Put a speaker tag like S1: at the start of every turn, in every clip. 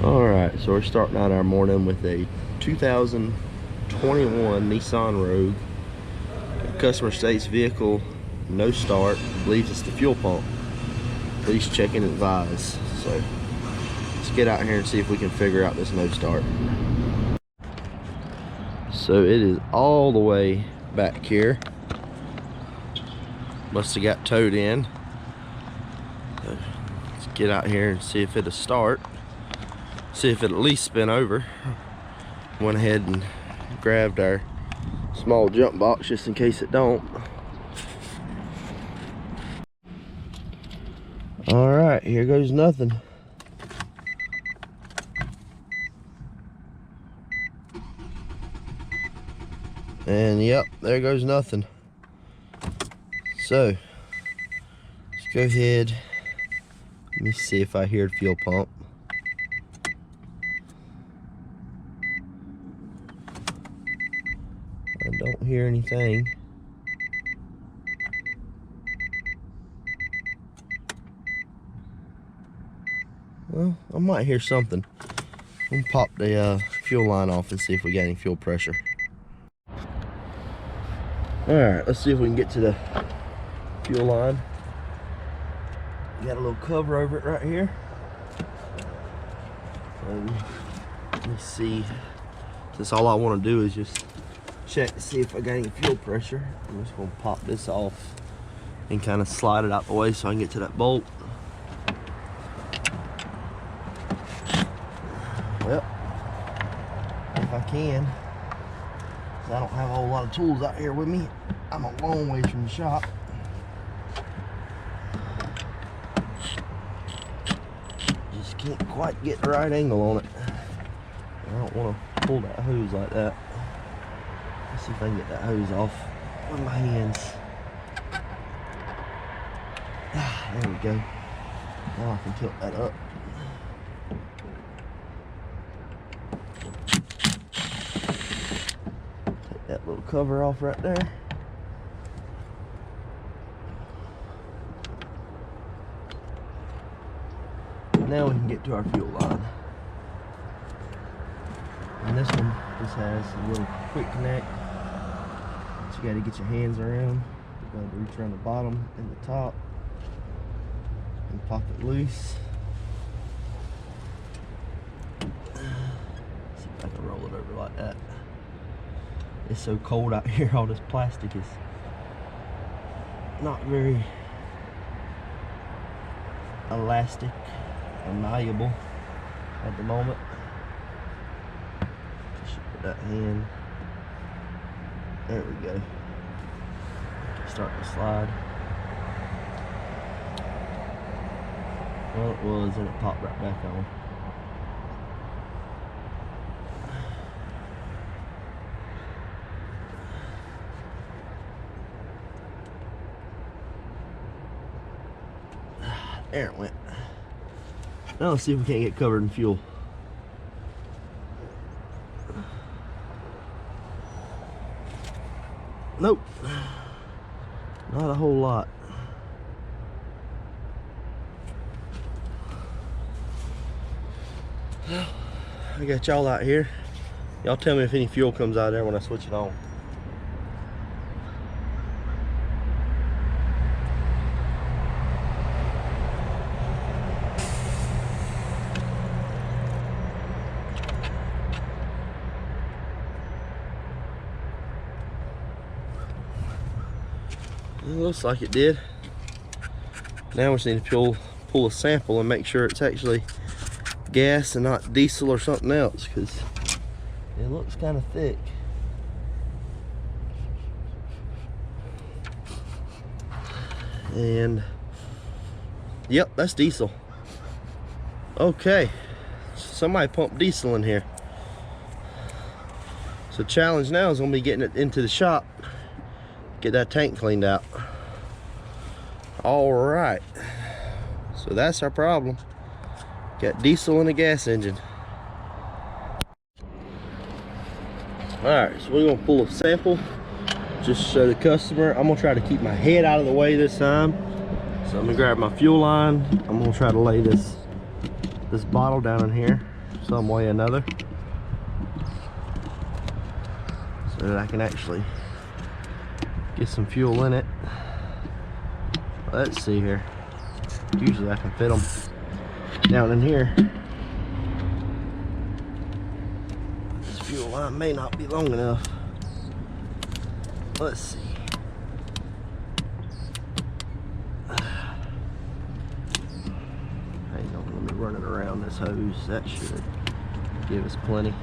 S1: Alright, so we're starting out our morning with a 2021 Nissan Rogue. Customer states vehicle no start, believes it's the fuel pump. Please check and advise. So let's get out here and see if we can figure out this no start. So it is all the way back here. Must have got towed in. So let's get out here and see if it'll start. See if it at least spin over. Went ahead and grabbed our small jump box just in case it don't. All right, here goes nothing. And yep, there goes nothing. So let's go ahead. Let me see if I hear the fuel pump. I don't hear anything. Well, I might hear something. I'm gonna pop the fuel line off and see if we got any fuel pressure. Alright, let's see if we can get to the fuel line. Got a little cover over it right here. So, let me see. Since all I want to do is just check to see if I got any fuel pressure. I'm just going to pop this off and kind of slide it out the way so I can get to that bolt. Well, if I can, because I don't have a whole lot of tools out here with me. I'm a long ways from the shop. Just can't quite get the right angle on it. I don't want to pull that hose like that. Let's see if I can get that hose off with my hands. There we go. Now I can tilt that up. Take that little cover off right there. Now we can get to our fuel line. And this one just has a little quick connect. So you got to get your hands around. You're going to reach around the bottom and the top and pop it loose. See if I can roll it over like that. It's so cold out here, all this plastic is not very elastic or malleable at the moment. Just put that hand. There we go. Start to slide. Well, it was, and it popped right back on. There it went. Now let's see if we can't get covered in fuel. Nope. Not a whole lot. Well, I got y'all out here. Y'all tell me if any fuel comes out of there when I switch it on. It looks like it did. Now we just need to pull a sample and make sure it's actually gas and not diesel or something else, because it looks kind of thick. And yep, that's diesel. Okay, somebody pumped diesel in here. So challenge now is going to be getting it into the shop, get that tank cleaned out. All right, so that's our problem. Got diesel in the gas engine. All right, so we're gonna pull a sample just to show the customer. I'm gonna try to keep my head out of the way this time. So I'm gonna grab my fuel line. I'm gonna try to lay this bottle down in here. some way or another, so that I can actually get some fuel in it. Let's see here. Usually I can fit them down in here. This fuel line may not be long enough. Let's see. Hang on, let me run it around this hose. That should give us plenty.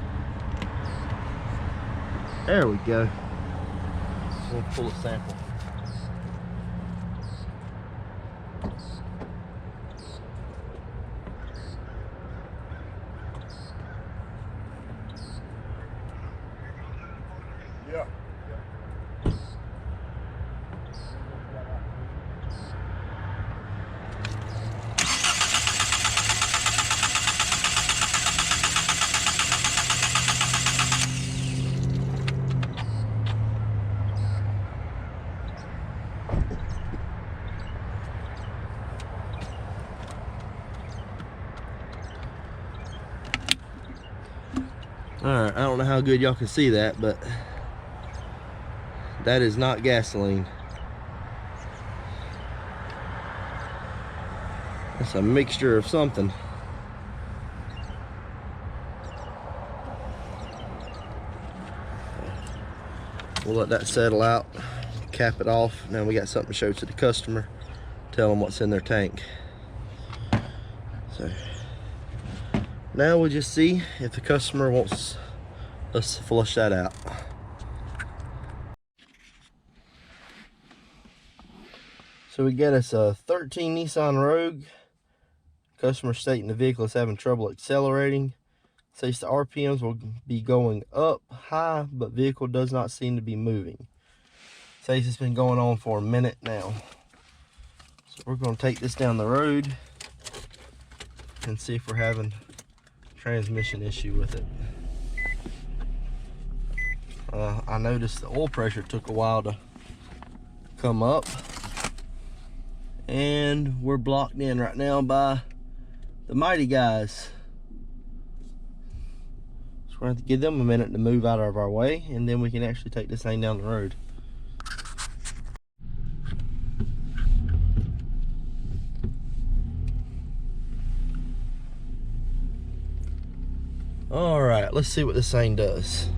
S1: There we go. We'll pull a sample.
S2: Yeah.
S1: Alright, I don't know how good y'all can see that, but that is not gasoline. It's a mixture of something. We'll let that settle out, cap it off. Now we got something to show to the customer, tell them what's in their tank. So now we'll just see if the customer wants us to flush that out. So we got us a 13 Nissan Rogue. Customer stating the vehicle is having trouble accelerating. Says the RPMs will be going up high, but vehicle does not seem to be moving. Says it's been going on for a minute now. So we're going to take this down the road and see if we're having transmission issue with it. I noticed the oil pressure took a while to come up, and we're blocked in right now by the mighty guys. So we're going to have to give them a minute to move out of our way, and then we can actually take this thing down the road. All right, let's see what this thing does.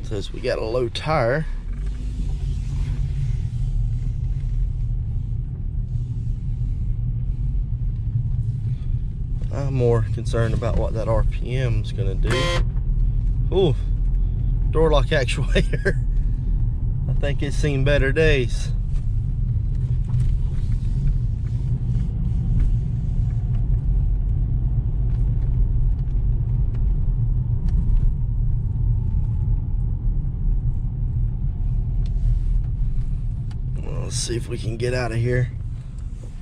S1: Says we got a low tire. I'm more concerned about what that RPM is gonna do. Ooh, door lock actuator. I think it's seen better days. Let's see if we can get out of here.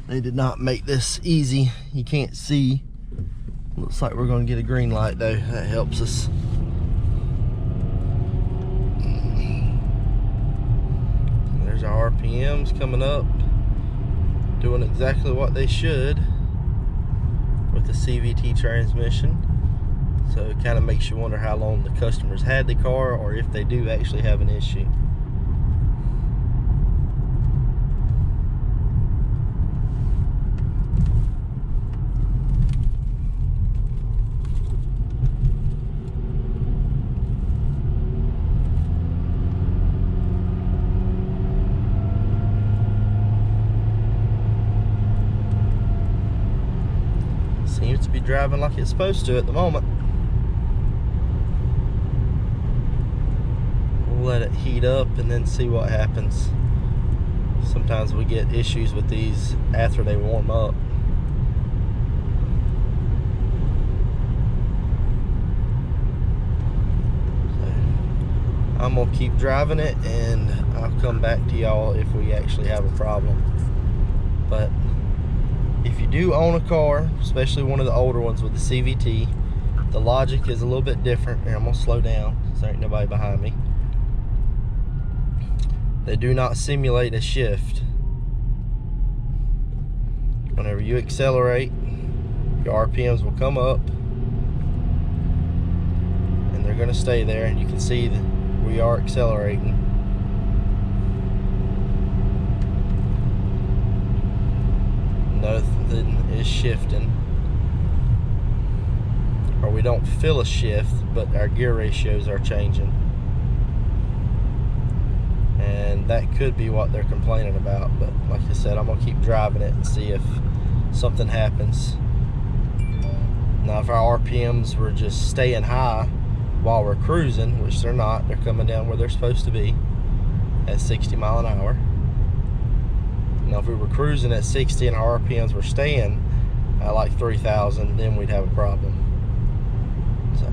S1: They did not make this easy. You can't see. Looks like we're going to get a green light though. That helps us. There's our RPMs coming up, doing exactly what they should with the CVT transmission. So it kind of makes you wonder how long the customers had the car, or if they do actually have an issue. Seems to be driving like it's supposed to at the moment. We'll let it heat up and then see what happens. Sometimes we get issues with these after they warm up. So I'm gonna keep driving it, and I'll come back to y'all if we actually have a problem. But if you do own a car, especially one of the older ones with the CVT, the logic is a little bit different. Here, I'm gonna slow down so there ain't nobody behind me. They do not simulate a shift. Whenever you accelerate, your RPMs will come up and they're going to stay there, and you can see that we are accelerating. Nothing is shifting, or we don't feel a shift, but our gear ratios are changing, and that could be what they're complaining about. But like I said, I'm gonna keep driving it and see if something happens. Now if our RPMs were just staying high while we're cruising, which they're not, they're coming down where they're supposed to be at 60 miles an hour. Now if we were cruising at 60 and our RPMs were staying at like 3,000, then we'd have a problem. So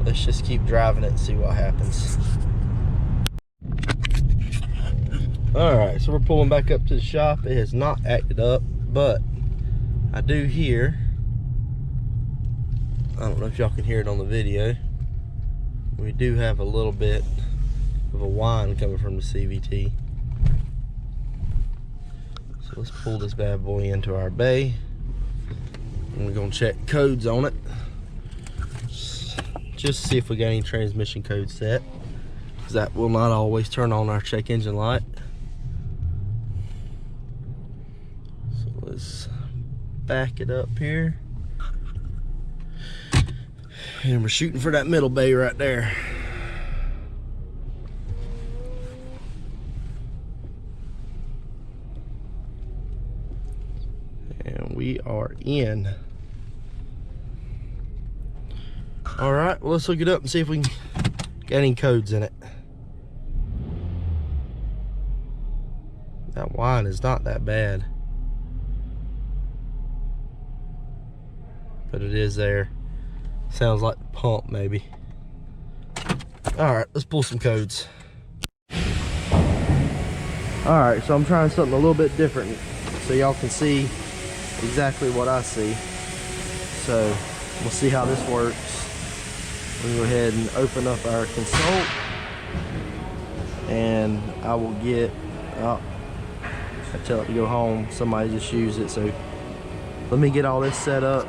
S1: let's just keep driving it and see what happens. Alright, so we're pulling back up to the shop. It has not acted up, but I do hear, I don't know if y'all can hear it on the video, we do have a little bit of a whine coming from the CVT. So let's pull this bad boy into our bay, and we're gonna check codes on it, just to see if we got any transmission code set, because that will not always turn on our check engine light. So let's back it up here, and we're shooting for that middle bay right there. And we are in. All right, well, let's look it up and see if we can get any codes in it. That whine is not that bad, but it is there. Sounds like the pump, maybe. All right, let's pull some codes. All right, so I'm trying something a little bit different so y'all can see exactly what I see. So we'll see how this works. We'll go ahead and open up our console, and I will get, I tell it to go home, somebody just used it. So let me get all this set up,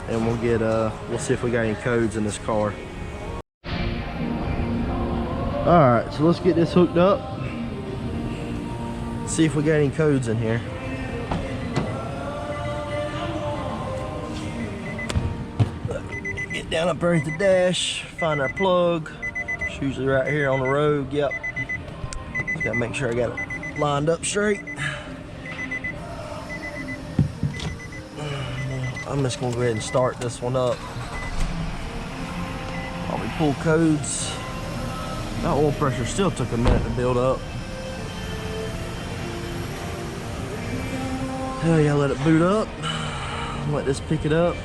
S1: and we'll get we'll see if we got any codes in this car. All right, so let's get this hooked up, see if we got any codes in here. Get down up there at the dash, find our plug. It's usually right here on the road. Yep, just gotta make sure I got it lined up straight. I'm just gonna go ahead and start this one up while we pull codes. That oil pressure still took a minute to build up. Oh yeah, let it boot up. Let this pick it up.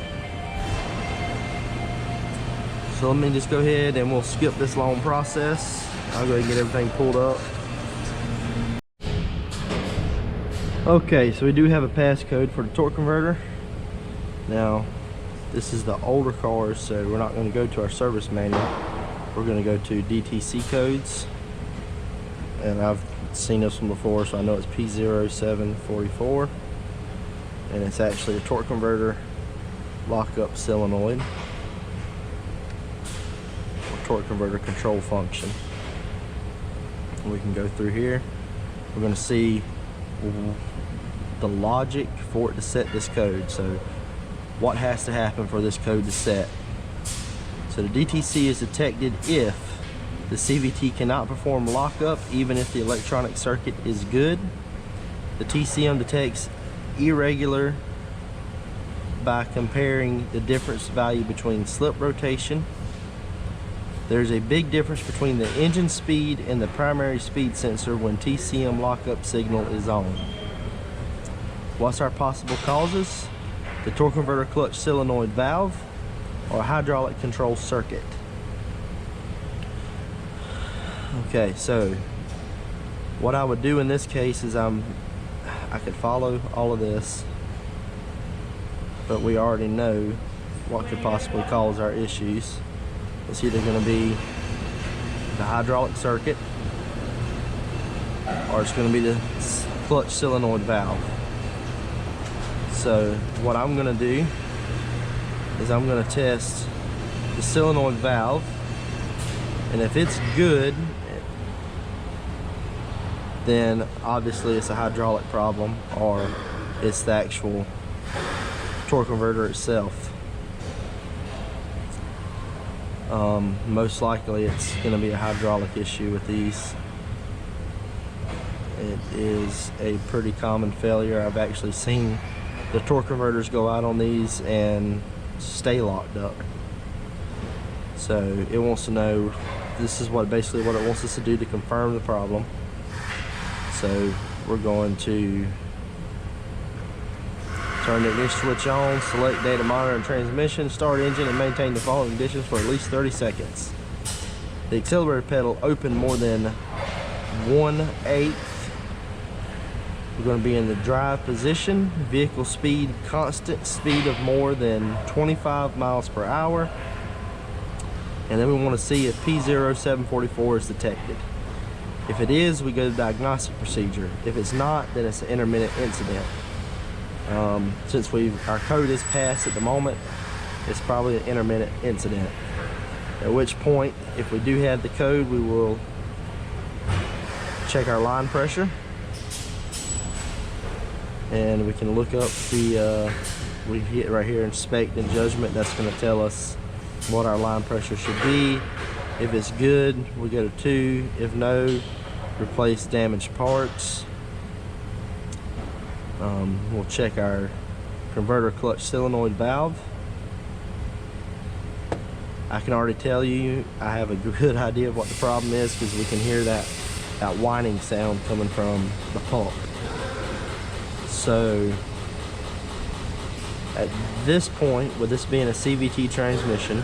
S1: So let me just go ahead and we'll skip this long process. I'll go ahead and get everything pulled up. Okay, so we do have a passcode for the torque converter. Now, this is the older cars, so we're not going to go to our service manual. We're going to go to DTC codes. And I've seen this one before, so I know it's P0744. And it's actually a torque converter lockup solenoid, or torque converter control function. We can go through here. We're going to see the logic for it to set this code. So what has to happen for this code to set? So the DTC is detected if the CVT cannot perform lockup even if the electronic circuit is good. The TCM detects irregular by comparing the difference value between slip rotation. There's a big difference between the engine speed and the primary speed sensor when TCM lockup signal is on. What's our possible causes? The torque converter clutch solenoid valve or a hydraulic control circuit. Okay, so what I would do in this case is I could follow all of this, but we already know what could possibly cause our issues. It's either going to be the hydraulic circuit or it's going to be the clutch solenoid valve. So what I'm gonna do is I'm gonna test the solenoid valve, and if it's good, then obviously it's a hydraulic problem, or it's the actual torque converter itself. Most likely it's going to be a hydraulic issue with these. It is a pretty common failure. I've actually seen the torque converters go out on these and stay locked up. So it wants to know, this is basically what it wants us to do to confirm the problem. So we're going to turn the ignition switch on, select data monitor and transmission, start engine, and maintain the following conditions for at least 30 seconds. The accelerator pedal open more than 1/8. We're going to be in the drive position. Vehicle speed, constant speed of more than 25 miles per hour. And then we want to see if P0744 is detected. If it is, we go to diagnostic procedure. If it's not, then it's an intermittent incident. Since our code is passed at the moment, it's probably an intermittent incident. At which point, if we do have the code, we will check our line pressure, and we can look up we hit right here, inspect and judgment. That's going to tell us what our line pressure should be. If it's good, we go to 2. If no, replace damaged parts. We'll check our converter clutch solenoid valve. I can already tell you I have a good idea of what the problem is, because we can hear that whining sound coming from the pump. So at this point, with this being a CVT transmission,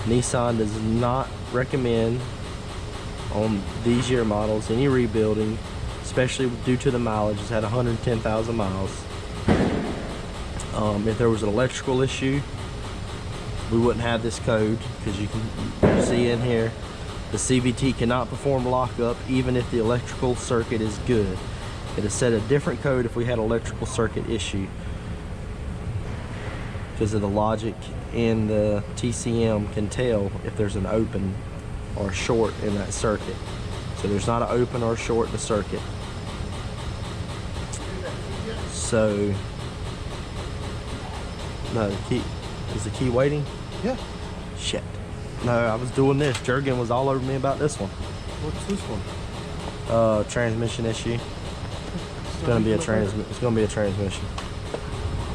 S1: Nissan does not recommend on these year models any rebuilding, especially due to the mileage. It's had 110,000 miles. If there was an electrical issue, we wouldn't have this code, because you can see in here the CVT cannot perform lockup even if the electrical circuit is good. It is set a different code if we had electrical circuit issue, because of the logic in the TCM can tell if there's an open or short in that circuit. So there's not an open or short in the circuit. So no, the key is the key waiting?
S2: Yeah.
S1: Shit. No, I was doing this. Jurgen was all over me about this one.
S2: What's this one?
S1: Transmission issue. It's gonna be a transmission.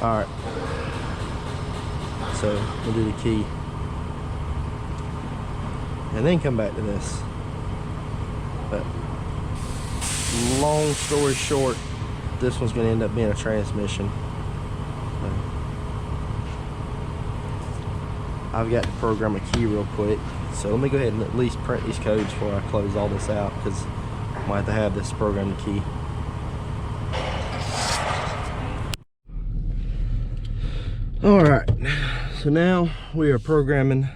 S1: All right. So we'll do the key, and then come back to this. But long story short, this one's gonna end up being a transmission. I've got to program a key real quick, so let me go ahead and at least print these codes before I close all this out, because I might have to have this program key. All right, so now we are programming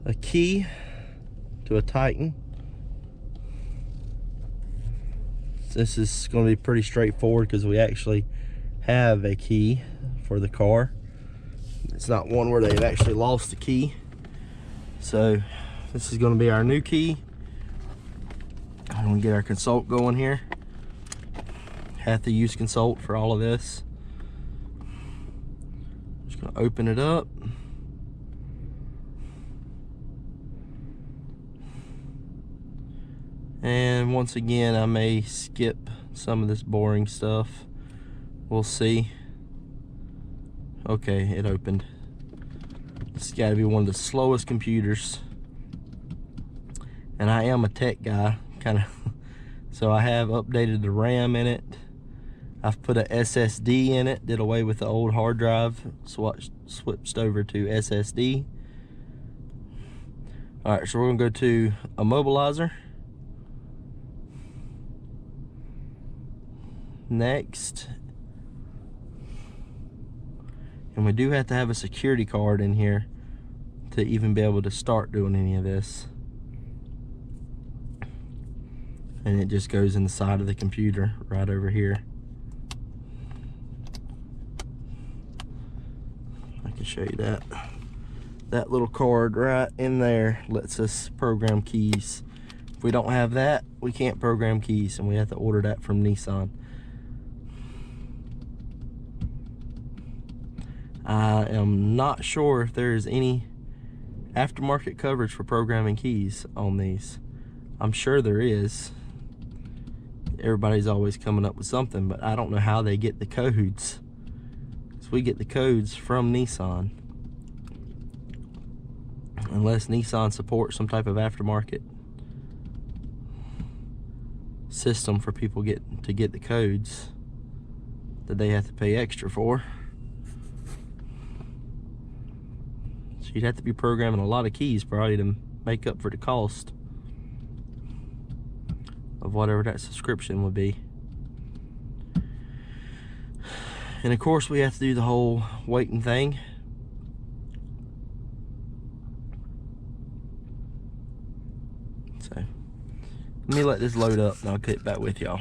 S1: a key to a Titan. This is going to be pretty straightforward, because we actually have a key for the car. It's not one where they've actually lost the key. So this is going to be our new key. I'm going to get our consult going here. Have to use consult for all of this. Just going to open it up. And once again, I may skip some of this boring stuff. We'll see. Okay, it opened. It's got to be one of the slowest computers. And I am a tech guy, kind of. So I have updated the RAM in it. I've put a SSD in it, did away with the old hard drive, switched over to SSD. All right, so we're gonna go to Immobilizer. Next. And we do have to have a security card in here to even be able to start doing any of this. And it just goes in the side of the computer right over here. show you that. That little card right in there lets us program keys. If we don't have that, we can't program keys, and we have to order that from Nissan. I am not sure if there is any aftermarket coverage for programming keys on these. I'm sure there is. Everybody's always coming up with something, but I don't know how they get the codes. So we get the codes from Nissan. Unless Nissan supports some type of aftermarket system for people to get the codes that they have to pay extra for. So you'd have to be programming a lot of keys probably to make up for the cost of whatever that subscription would be. And of course we have to do the whole waiting thing. So let me let this load up and I'll get back with y'all.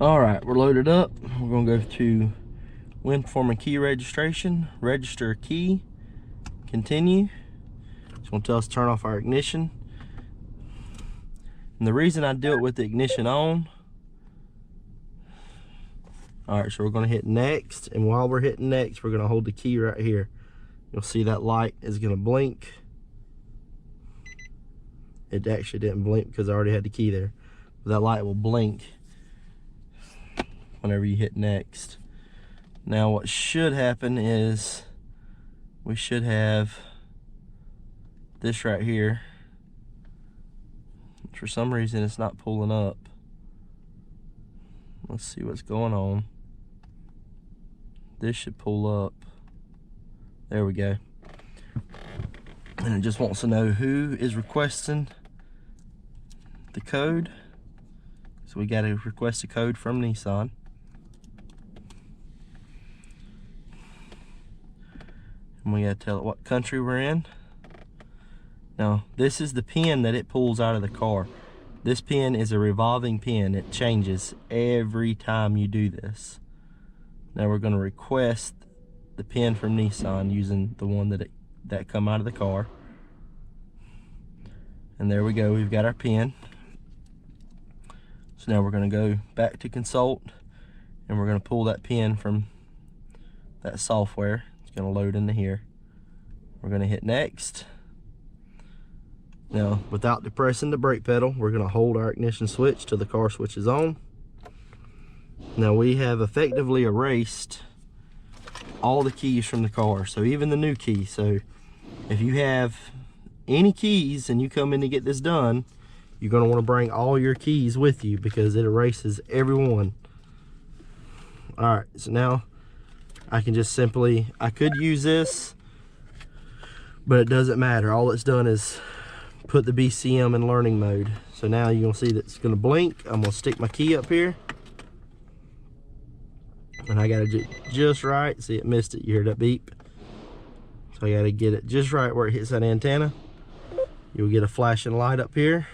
S1: Alright, we're loaded up. We're gonna go to when performing key registration, register a key, continue. It's gonna tell us to turn off our ignition. And the reason I do it with the ignition on, alright, so we're gonna hit next, and while we're hitting next, we're gonna hold the key right here. You'll see that light is gonna blink. It actually didn't blink because I already had the key there. But that light will blink whenever you hit next. Now what should happen is we should have this right here. For some reason it's not pulling up. Let's see what's going on. This should pull up. There we go. And it just wants to know who is requesting the code. So we got to request a code from Nissan. And we got to tell it what country we're in. Now, this is the pin that it pulls out of the car. This pin is a revolving pin. It changes every time you do this. Now we're going to request the pin from Nissan using the one that come out of the car. And there we go, we've got our pin. So now we're going to go back to consult, and we're going to pull that pin from that software. It's going to load into here. We're going to hit next. Now, without depressing the brake pedal, we're going to hold our ignition switch till the car switches on. Now we have effectively erased all the keys from the car, so even the new key. So if you have any keys and you come in to get this done, you're going to want to bring all your keys with you because it erases every one. Alright, so now I can just simply, I could use this, but it doesn't matter. All it's done is put the BCM in learning mode. So now you're going to see that it's going to blink. I'm going to stick my key up here. And I got to do it just right. See, it missed it. You hear that beep? So I got to get it just right where it hits that antenna. You'll get a flashing light up here.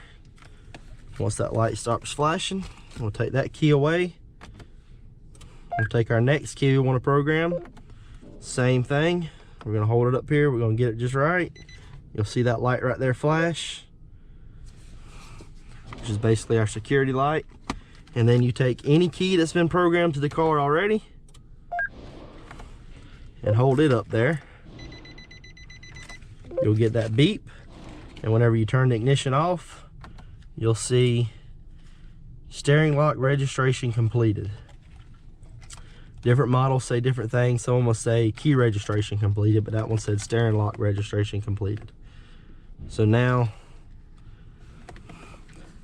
S1: Once that light stops flashing, we'll take that key away. We'll take our next key we want to program. Same thing. We're going to hold it up here. We're going to get it just right. You'll see that light right there flash, which is basically our security light. And then you take any key that's been programmed to the car already and hold it up there. You'll get that beep, and whenever you turn the ignition off, you'll see steering lock registration completed. Different models say different things. Some will say key registration completed, but that one said steering lock registration completed. So now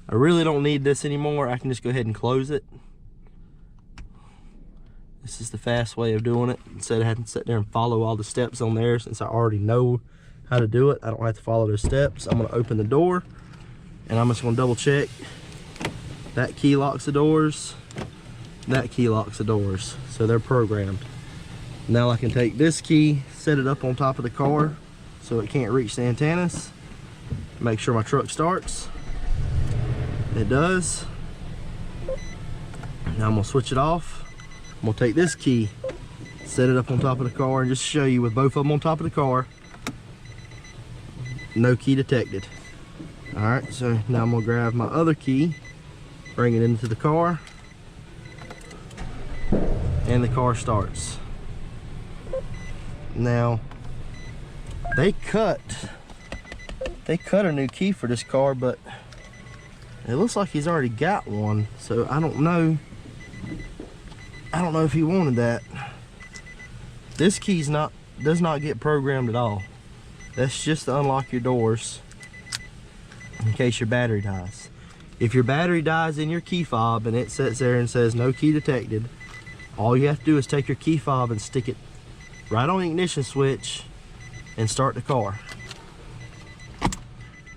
S1: I really don't need this anymore. I can just go ahead and close it. This is the fast way of doing it. Instead of having to sit there and follow all the steps on there, since I already know how to do it, I don't have to follow those steps. I'm going to open the door, and I'm just going to double check. That key locks the doors. That key locks the doors. So they're programmed. Now I can take this key, set it up on top of the car so it can't reach the antennas. Make sure my truck starts. It does. Now I'm gonna switch it off. I'm gonna take this key, set it up on top of the car, and just show you with both of them on top of the car, no key detected. All right, so now I'm gonna grab my other key, bring it into the car, and the car starts. Now, they cut a new key for this car, but it looks like he's already got one, so I don't know if he wanted that. This key's does not get programmed at all. That's just to unlock your doors in case your battery dies. If your battery dies in your key fob and it sits there and says no key detected, all you have to do is take your key fob and stick it right on the ignition switch and start the car.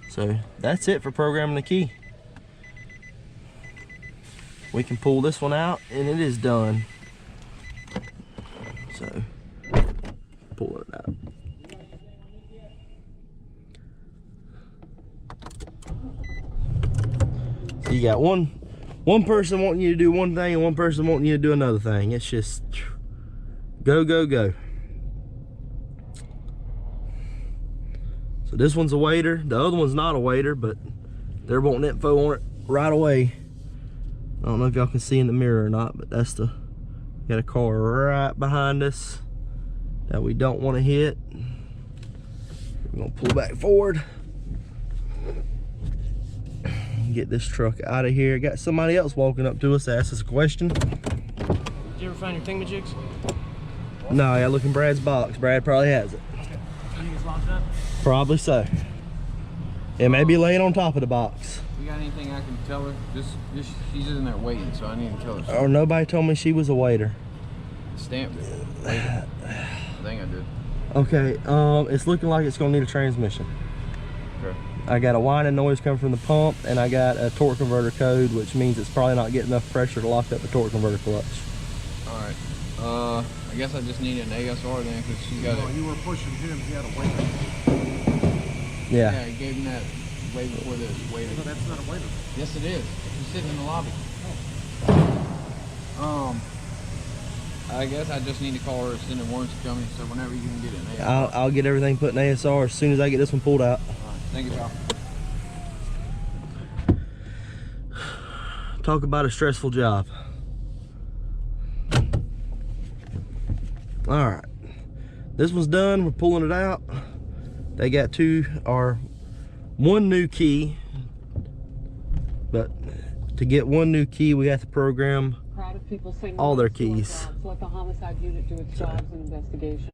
S1: So that's it for programming the key. We can pull this one out and it is done. So pull it out. So you got one person wanting you to do one thing and one person wanting you to do another thing. It's just go, go, go. So this one's a waiter. The other one's not a waiter, but they're wanting info on it right away. I don't know if y'all can see in the mirror or not, but that's got a car right behind us that we don't want to hit. We're gonna pull back forward. Get this truck out of here. Got somebody else walking up to us to ask us a question.
S2: Did you ever find your thingamajigs?
S1: No, I gotta look in Brad's box. Brad probably has it.
S2: Okay. You think it's locked up?
S1: Probably so. It may be laying on top of the box.
S3: You got anything I can tell her? Just she's in there waiting, so I need to tell her.
S1: Or nobody told me she was a waiter.
S3: Stamped it. Waiting. I think I did.
S1: Okay, it's looking like it's gonna need a transmission.
S3: Okay.
S1: I got a whining noise coming from the pump, and I got a torque converter code, which means it's probably not getting enough pressure to lock up the torque converter clutch.
S3: All right. I guess I just need an ASR then, because she got it.
S2: You were pushing him. He had a waiter.
S1: Yeah.
S3: Yeah, I gave him that way before this. Waiter.
S2: No, that's not a waiter.
S3: Yes, it is. He's sitting in the lobby. I guess I just need to call her, send a warranty company, so whenever you can get an ASR.
S1: I'll get everything put in ASR as soon as I get this one pulled out.
S3: All right. Thank you, pal.
S1: Talk about a stressful job. All right, this one's done. We're pulling it out. They got one new key, but to get one new key, we have to program all their keys.
S4: Let the homicide unit do its jobs and investigation.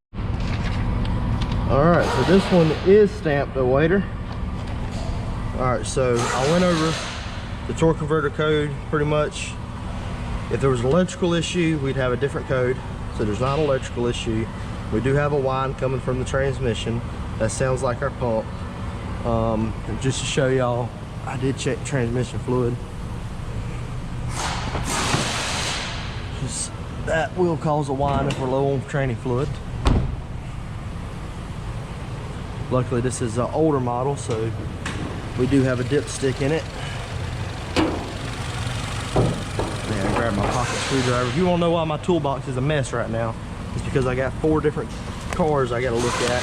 S1: All right, so this one is stamped a waiter. All right, so I went over the torque converter code pretty much. If there was an electrical issue, we'd have a different code. So there's not an electrical issue. We do have a whine coming from the transmission. That sounds like our pump. And just to show y'all, I did check transmission fluid. Just, that will cause a whine if we're low on training fluid. Luckily this is an older model, so we do have a dipstick in it. Man, I grabbed my pocket screwdriver. If you want to know why my toolbox is a mess right now, it's because I got 4 different cars I got to look at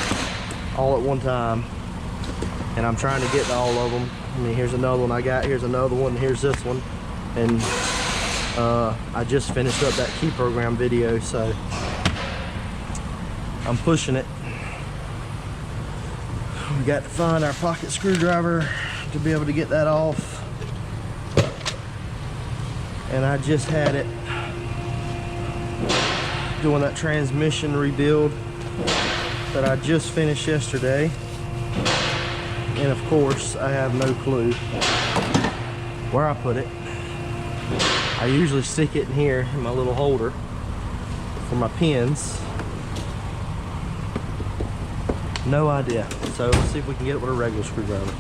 S1: all at one time, and I'm trying to get to all of them. I mean, here's another one I got, here's another one, here's this one, and I just finished up that key program video, so I'm pushing it. We got to find our pocket screwdriver to be able to get that off. And I just had it doing that transmission rebuild that I just finished yesterday. And of course, I have no clue where I put it. I usually stick it in here in my little holder for my pins. No idea. So let's see if we can get it with a regular screwdriver.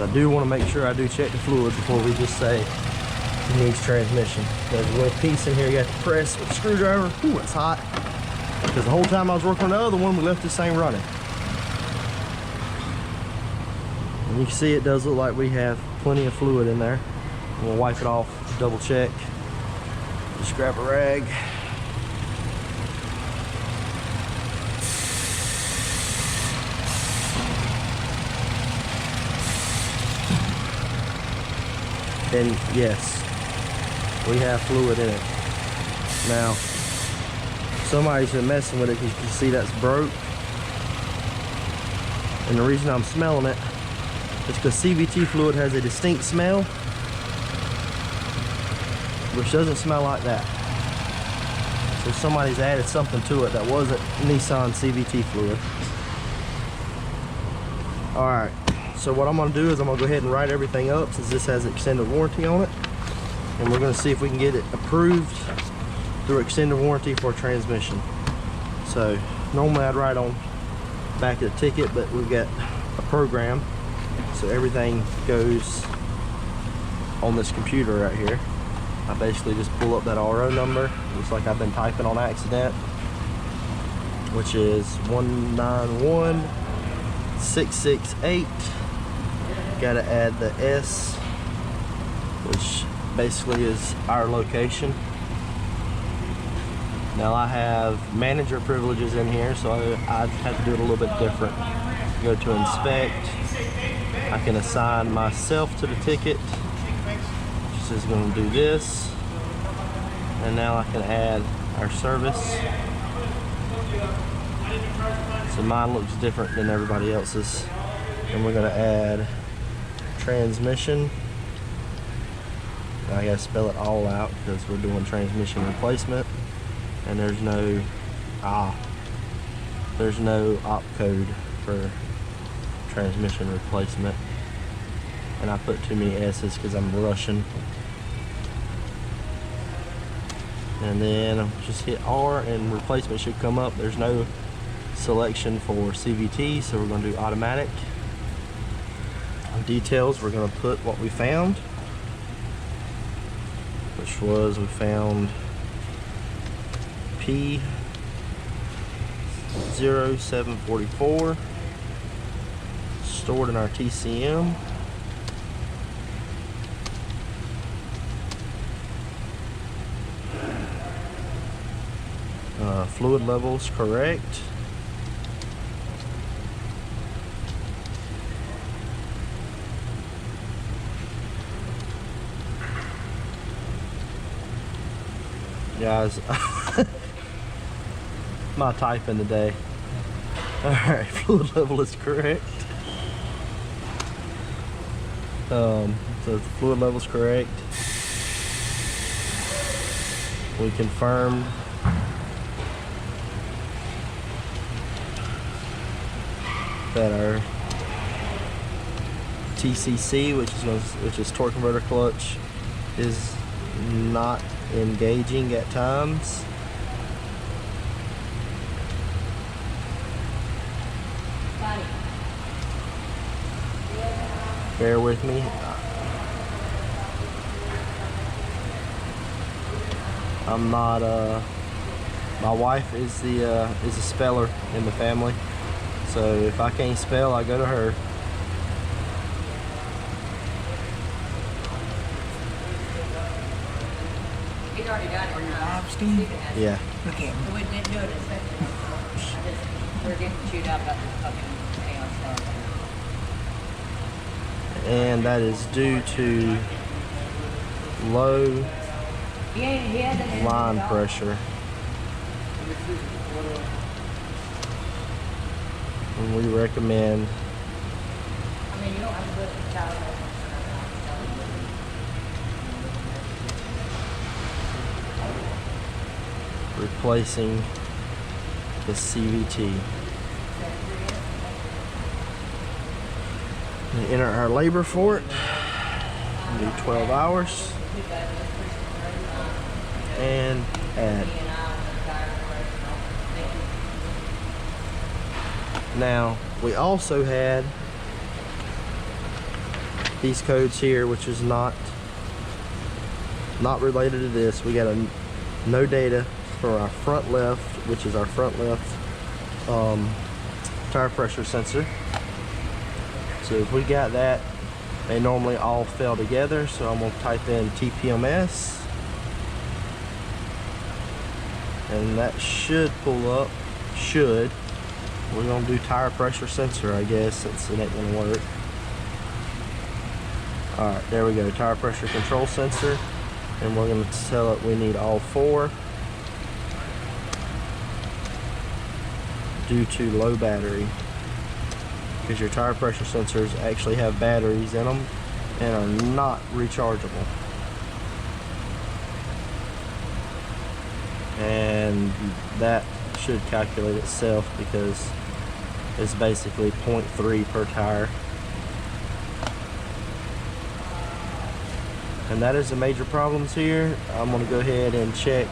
S1: I do want to make sure I do check the fluid before we just say it needs transmission. There's a little piece in here you have to press with the screwdriver. Ooh, it's hot. Because the whole time I was working on the other one, we left this thing running. And you can see it does look like we have plenty of fluid in there. We'll wipe it off, double check. Just grab a rag. And yes, we have fluid in it. Now, somebody's been messing with it because you can see that's broke. And the reason I'm smelling it is because CVT fluid has a distinct smell, which doesn't smell like that. So somebody's added something to it that wasn't Nissan CVT fluid. All right. So what I'm gonna do is I'm gonna go ahead and write everything up since this has extended warranty on it. And we're gonna see if we can get it approved through extended warranty for transmission. So normally I'd write on back of the ticket, but we've got a program. So everything goes on this computer right here. I basically just pull up that RO number. Looks like I've been typing on accident, which is 191668. Gotta add the S, which basically is our location. Now I have manager privileges in here, so I'd have to do it a little bit different. Go to inspect. I can assign myself to the ticket. Just is going to do this. And now I can add our service. So mine looks different than everybody else's. And we're going to add transmission. I gotta spell it all out because we're doing transmission replacement, and there's no op code for transmission replacement, and I put too many S's because I'm rushing. And then I'll just hit R and replacement should come up. There's no selection for CVT, so we're going to do automatic. On details, we're going to put what we found, which was we found P0744 stored in our TCM. Fluid levels correct. Guys, my typing today. Alright, fluid level is correct. So the fluid level is correct. We confirmed that our TCC, which is torque converter clutch, is not engaging at times. Bear with me. I'm not my wife is the speller in the family, so if I can't spell, I go to her.
S5: He's already got it.
S2: Are you live, Steve?
S1: Yeah.
S2: Okay.
S5: We didn't do it as we're getting chewed out about this fucking chaos stuff.
S1: And that is due to low line pressure. And we recommend
S5: I mean, you don't have to put the child
S1: replacing the CVT. We enter our labor for it. Do 12 hours. And add. Now, we also had these codes here, which is not related to this. We got a no data for our front left, which is our front left tire pressure sensor. So if we got that, they normally all fell together. So I'm gonna type in TPMS. and that should pull up. Should. We're gonna do tire pressure sensor, I guess, since it ain't gonna work. All right, there we go, tire pressure control sensor, and we're gonna tell it we need all 4 due to low battery, because your tire pressure sensors actually have batteries in them and are not rechargeable. And that should calculate itself because it's basically 0.3 per tire. And that is the major problems here. I'm gonna go ahead and check,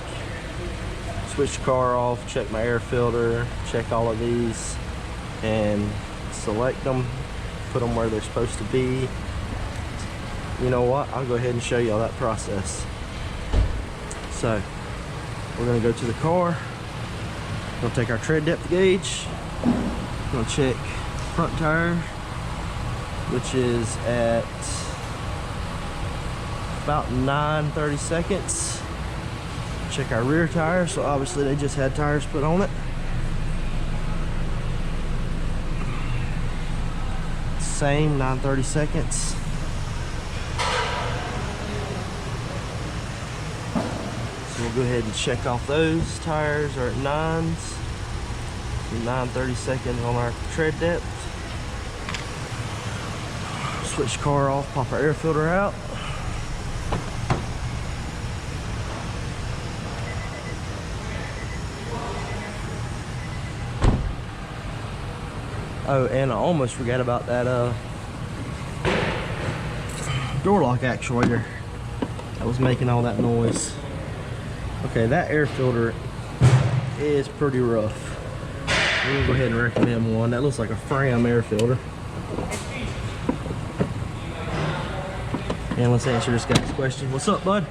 S1: switch the car off, check my air filter, check all of these, and select them, put them where they're supposed to be. You know what? I'll go ahead and show you all that process. So, we're gonna go to the car. We'll take our tread depth gauge. We'll check front tire, which is at about 9/30 seconds. Check our rear tire, so obviously they just had tires put on it. Same, 9/30 seconds. So we'll go ahead and check off those. Tires are at 9s. 9/30 seconds on our tread depth. Switch the car off, pop our air filter out. Oh, and I almost forgot about that door lock actuator that was making all that noise. Okay, that air filter is pretty rough. We're gonna go ahead and recommend one. That looks like a Fram air filter. And let's answer this guy's question. What's up, bud?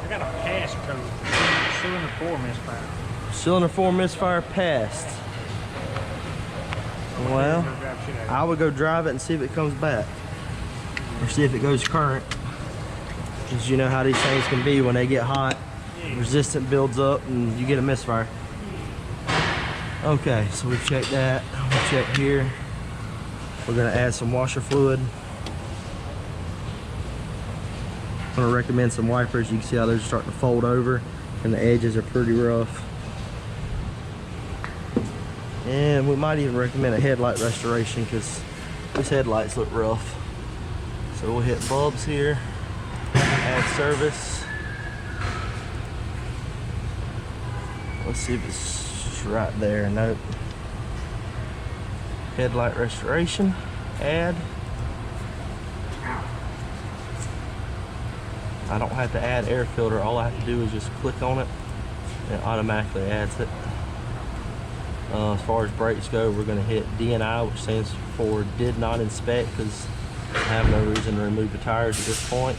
S2: I got a pass code. Cylinder 4 misfire.
S1: Cylinder 4 misfire passed. Well, I would go drive it and see if it comes back. Or see if it goes current. Because you know how these things can be when they get hot. Resistance builds up and you get a misfire. Okay, so we've checked that. We'll check here. We're gonna add some washer fluid. I'm gonna recommend some wipers. You can see how they're starting to fold over and the edges are pretty rough. And we might even recommend a headlight restoration because these headlights look rough. So we'll hit bulbs here, add service. Let's see if it's right there. Nope. Headlight restoration, add. I don't have to add air filter. All I have to do is just click on it and it automatically adds it. As far as brakes go, we're going to hit DNI, which stands for did not inspect, because I have no reason to remove the tires at this point.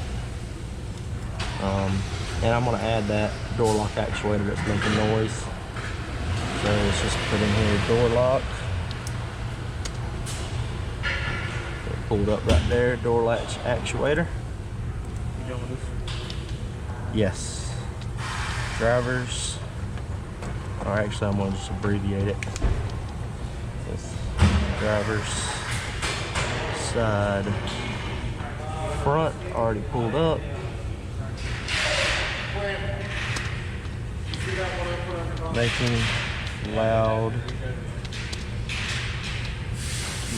S1: And I'm going to add that door lock actuator that's making noise. So let's just put in here door lock. It pulled up right there, door latch actuator.
S2: You done with this?
S1: Yes. Drivers. Or actually, I'm going to just abbreviate it. It's drivers side front already pulled up. Making loud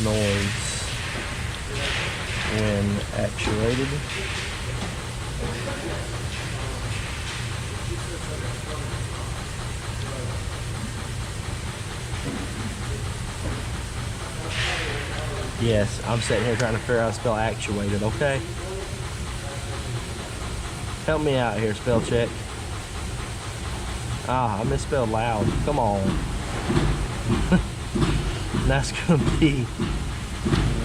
S1: noise when actuated. Yes, I'm sitting here trying to figure out how to spell actuated, okay? Help me out here, spell check. Ah, I misspelled loud. Come on. That's gonna be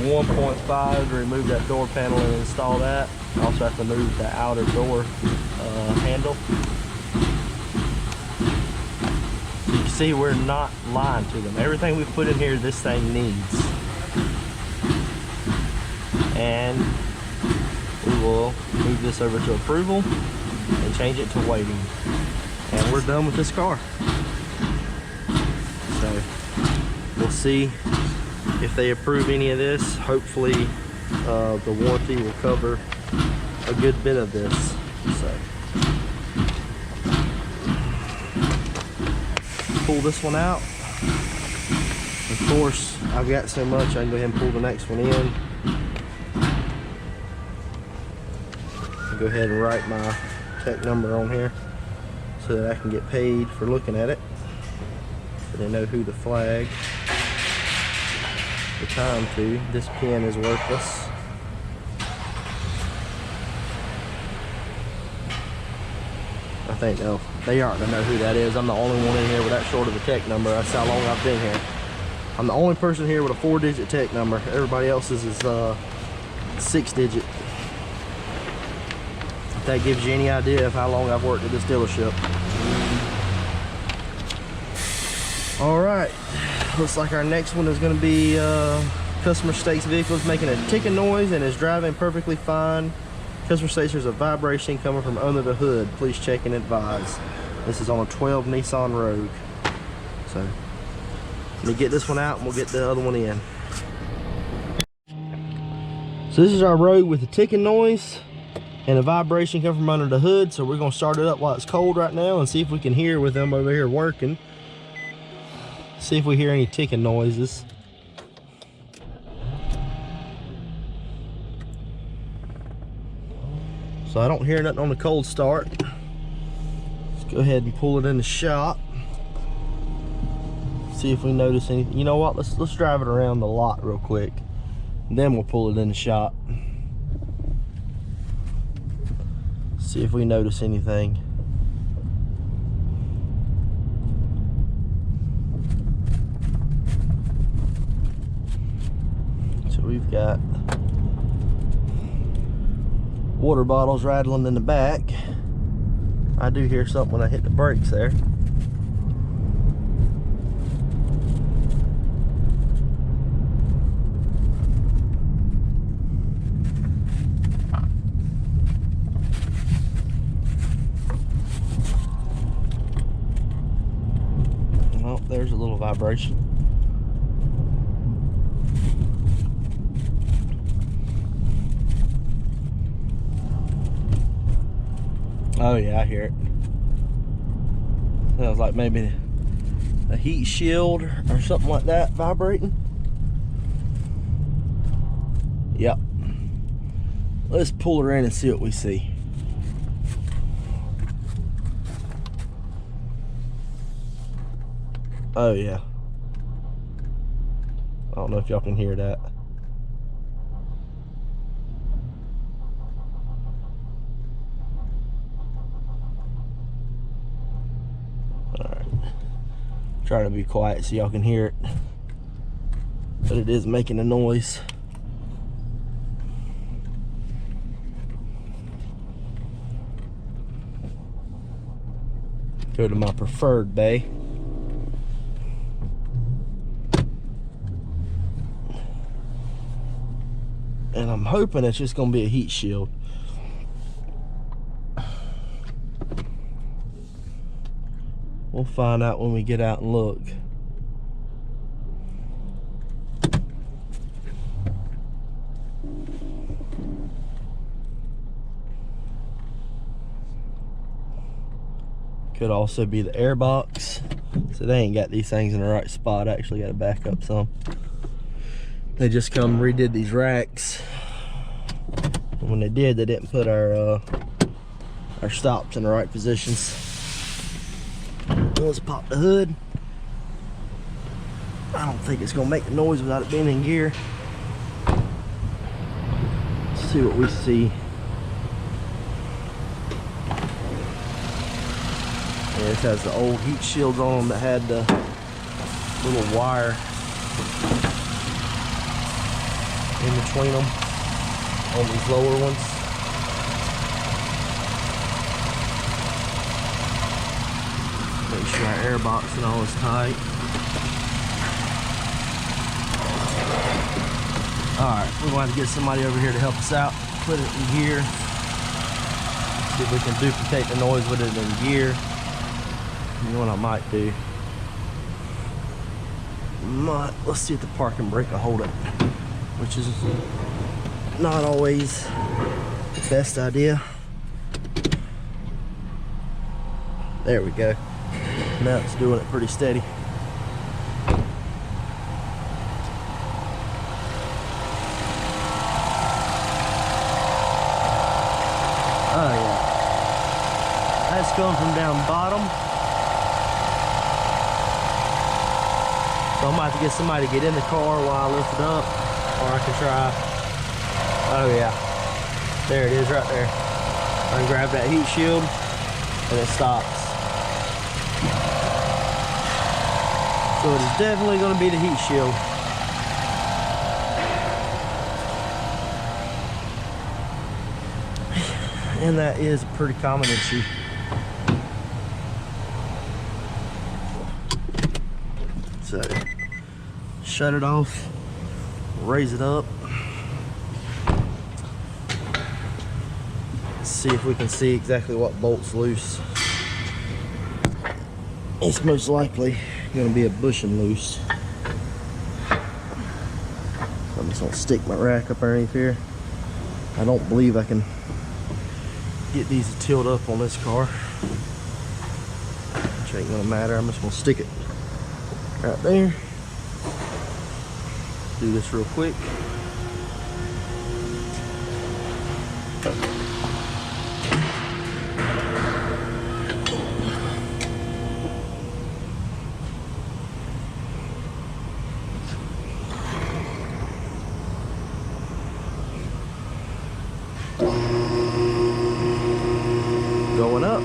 S1: 1.5 to remove that door panel and install that. Also have to move the outer door handle. You can see we're not lying to them. Everything we put in here, this thing needs. And we will move this over to approval and change it to waiting. And we're done with this car. So we'll see if they approve any of this. Hopefully the warranty will cover a good bit of this. So pull this one out. Of course, I've got so much I can go ahead and pull the next one in. Go ahead and write my tech number on here so that I can get paid for looking at it. So they know who to flag the time to. This pen is worthless. I think they aren't to know who that is. I'm the only one in here with that short of a tech number. That's how long I've been here. I'm the only person here with a 4-digit tech number. Everybody else's is 6-digit. If that gives you any idea of how long I've worked at this dealership. All right, looks like our next one is going to be customer states vehicles making a ticking noise and is driving perfectly fine. Customer states there's a vibration coming from under the hood. Please check and advise. This is on a 12 Nissan Rogue. So let me get this one out and we'll get the other one in. So this is our Rogue with a ticking noise and a vibration coming from under the hood. So we're going to start it up while it's cold right now and see if we can hear with them over here working. See if we hear any ticking noises. So I don't hear nothing on the cold start. Let's go ahead and pull it in the shop. See if we notice anything. You know what? Let's drive it around the lot real quick. Then we'll pull it in the shop. See if we notice anything. So we've got water bottles rattling in the back. I do hear something when I hit the brakes there. Oh, there's a little vibration. Oh yeah, I hear it. Sounds like maybe a heat shield or something like that vibrating. Yep. Let's pull her in and see what we see. Oh yeah. I don't know if y'all can hear that. Try to be quiet so y'all can hear it, but it is making a noise. Go to my preferred bay. And I'm hoping it's just gonna be a heat shield. We'll find out when we get out and look. Could also be the air box. So they ain't got these things in the right spot. I actually got to back up some. They just come and redid these racks. And when they did, they didn't put our stops in the right positions. Let's pop the hood. I don't think it's gonna make a noise without it being in gear. Let's see what we see. Yeah, this has the old heat shields on them that had the little wire in between them on these lower ones. Make sure our air box and all is tight. Alright, we're going to have to get somebody over here to help us out. Put it in gear. See if we can duplicate the noise with it in gear. You know what I might do? Let's see if the parking brake will hold it, which is not always the best idea. There we go. Now it's doing it pretty steady. Oh yeah. That's coming from down bottom. So I'm about to get somebody to get in the car while I lift it up, or I can try. Oh yeah. There it is right there. I can grab that heat shield and it stops. So it is definitely going to be the heat shield. And that is a pretty common issue. So, shut it off, raise it up. Let's see if we can see exactly what bolt's loose. It's most likely going to be a bushing loose. So I'm just going to stick my rack up underneath here. I don't believe I can get these to tilt up on this car, which ain't gonna matter. I'm just gonna stick it right there. Do this real quick. Going up.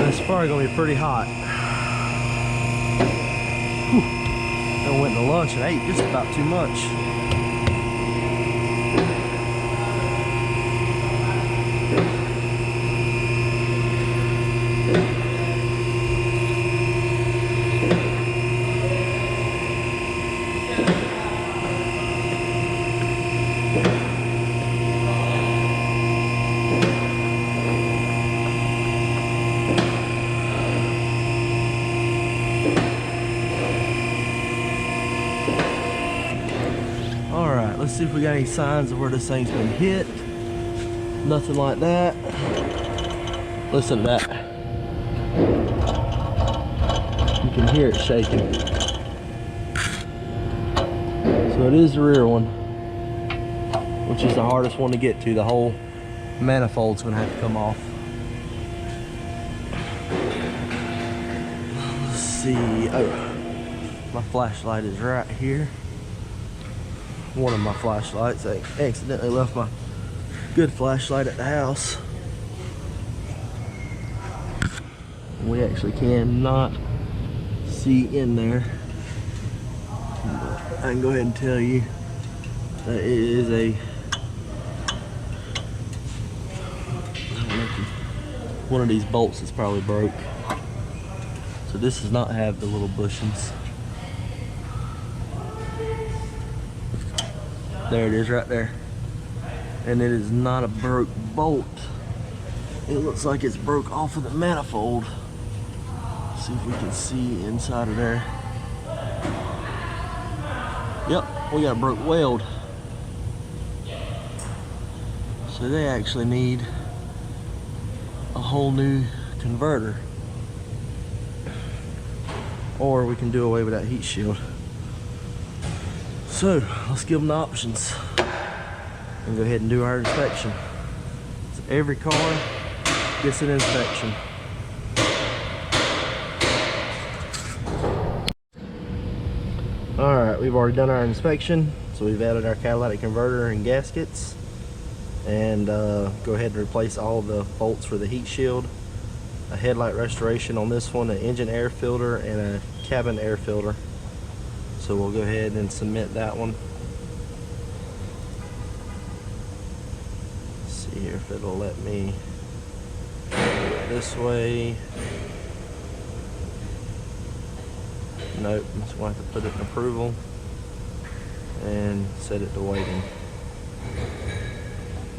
S1: It's probably gonna be pretty hot. Whew. I went to lunch and ate just about too much. Let's see if we got any signs of where this thing's been hit. Nothing like that. Listen to that. You can hear it shaking. So it is the rear one, which is the hardest one to get to. The whole manifold's gonna have to come off. Let's see. Oh, my flashlight is right here. One of my flashlights. I accidentally left my good flashlight at the house. We actually cannot see in there. I can go ahead and tell you that it is a, one of these bolts is probably broke. So this does not have the little bushings. There it is right there. And it is not a broke bolt. It looks like it's broke off of the manifold. Let's see if we can see inside of there. Yep, we got a broke weld. So they actually need a whole new converter. Or we can do away with that heat shield. So let's give them the options and go ahead and do our inspection. So every car gets an inspection. Alright, we've already done our inspection. So we've added our catalytic converter and gaskets. And go ahead and replace all the bolts for the heat shield. A headlight restoration on this one, an engine air filter, and a cabin air filter. So we'll go ahead and submit that one. Let's see here if it'll let me go this way. Nope, so we'll have to put it in approval and set it to waiting.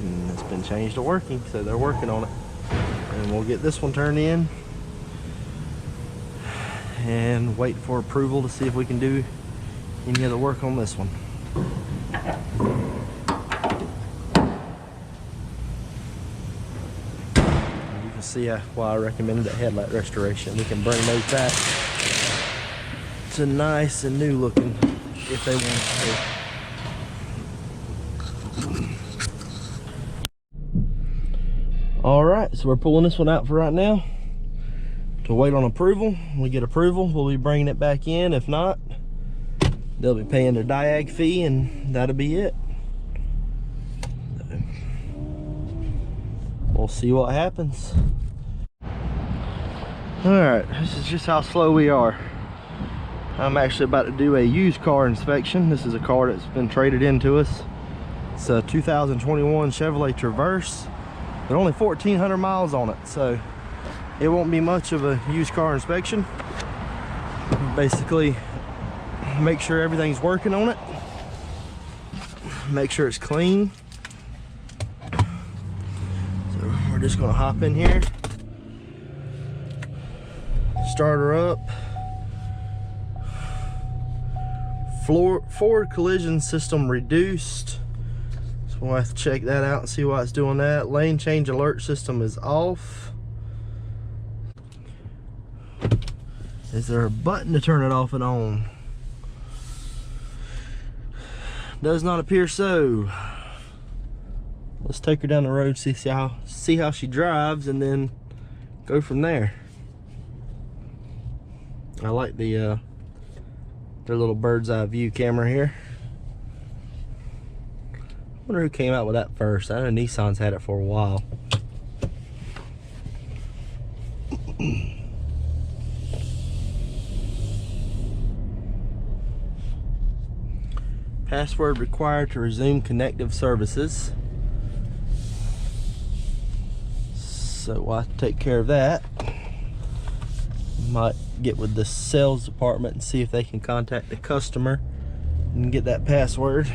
S1: and it's been changed to working, so they're working on it. And we'll get this one turned in and wait for approval to see if we can do any other work on this one. You can see why I recommended that headlight restoration. We can bring those back to nice and new looking if they want to. All right, so we're pulling this one out for right now to wait on approval. When we get approval, we'll be bringing it back in. If not, they'll be paying their diag fee, and that'll be it. So, we'll see what happens. All right, this is just how slow we are. I'm actually about to do a used car inspection. This is a car that's been traded into us. It's a 2021 Chevrolet Traverse, but only 1,400 miles on it, so it won't be much of a used car inspection. Basically, make sure everything's working on it, make sure it's clean. So we're just gonna hop in here, start her up. Forward collision system reduced, so we'll have to check that out and see why it's doing that. Lane change alert system is off. Is there a button to turn it off and on? Does not appear so. Let's take her down the road, see how she drives, and then go from there. I like their little bird's eye view camera here. I wonder who came out with that first. I know Nissan's had it for a while. Password required to resume connective services. So we'll have to take care of that. Might get with the sales department and see if they can contact the customer and get that password.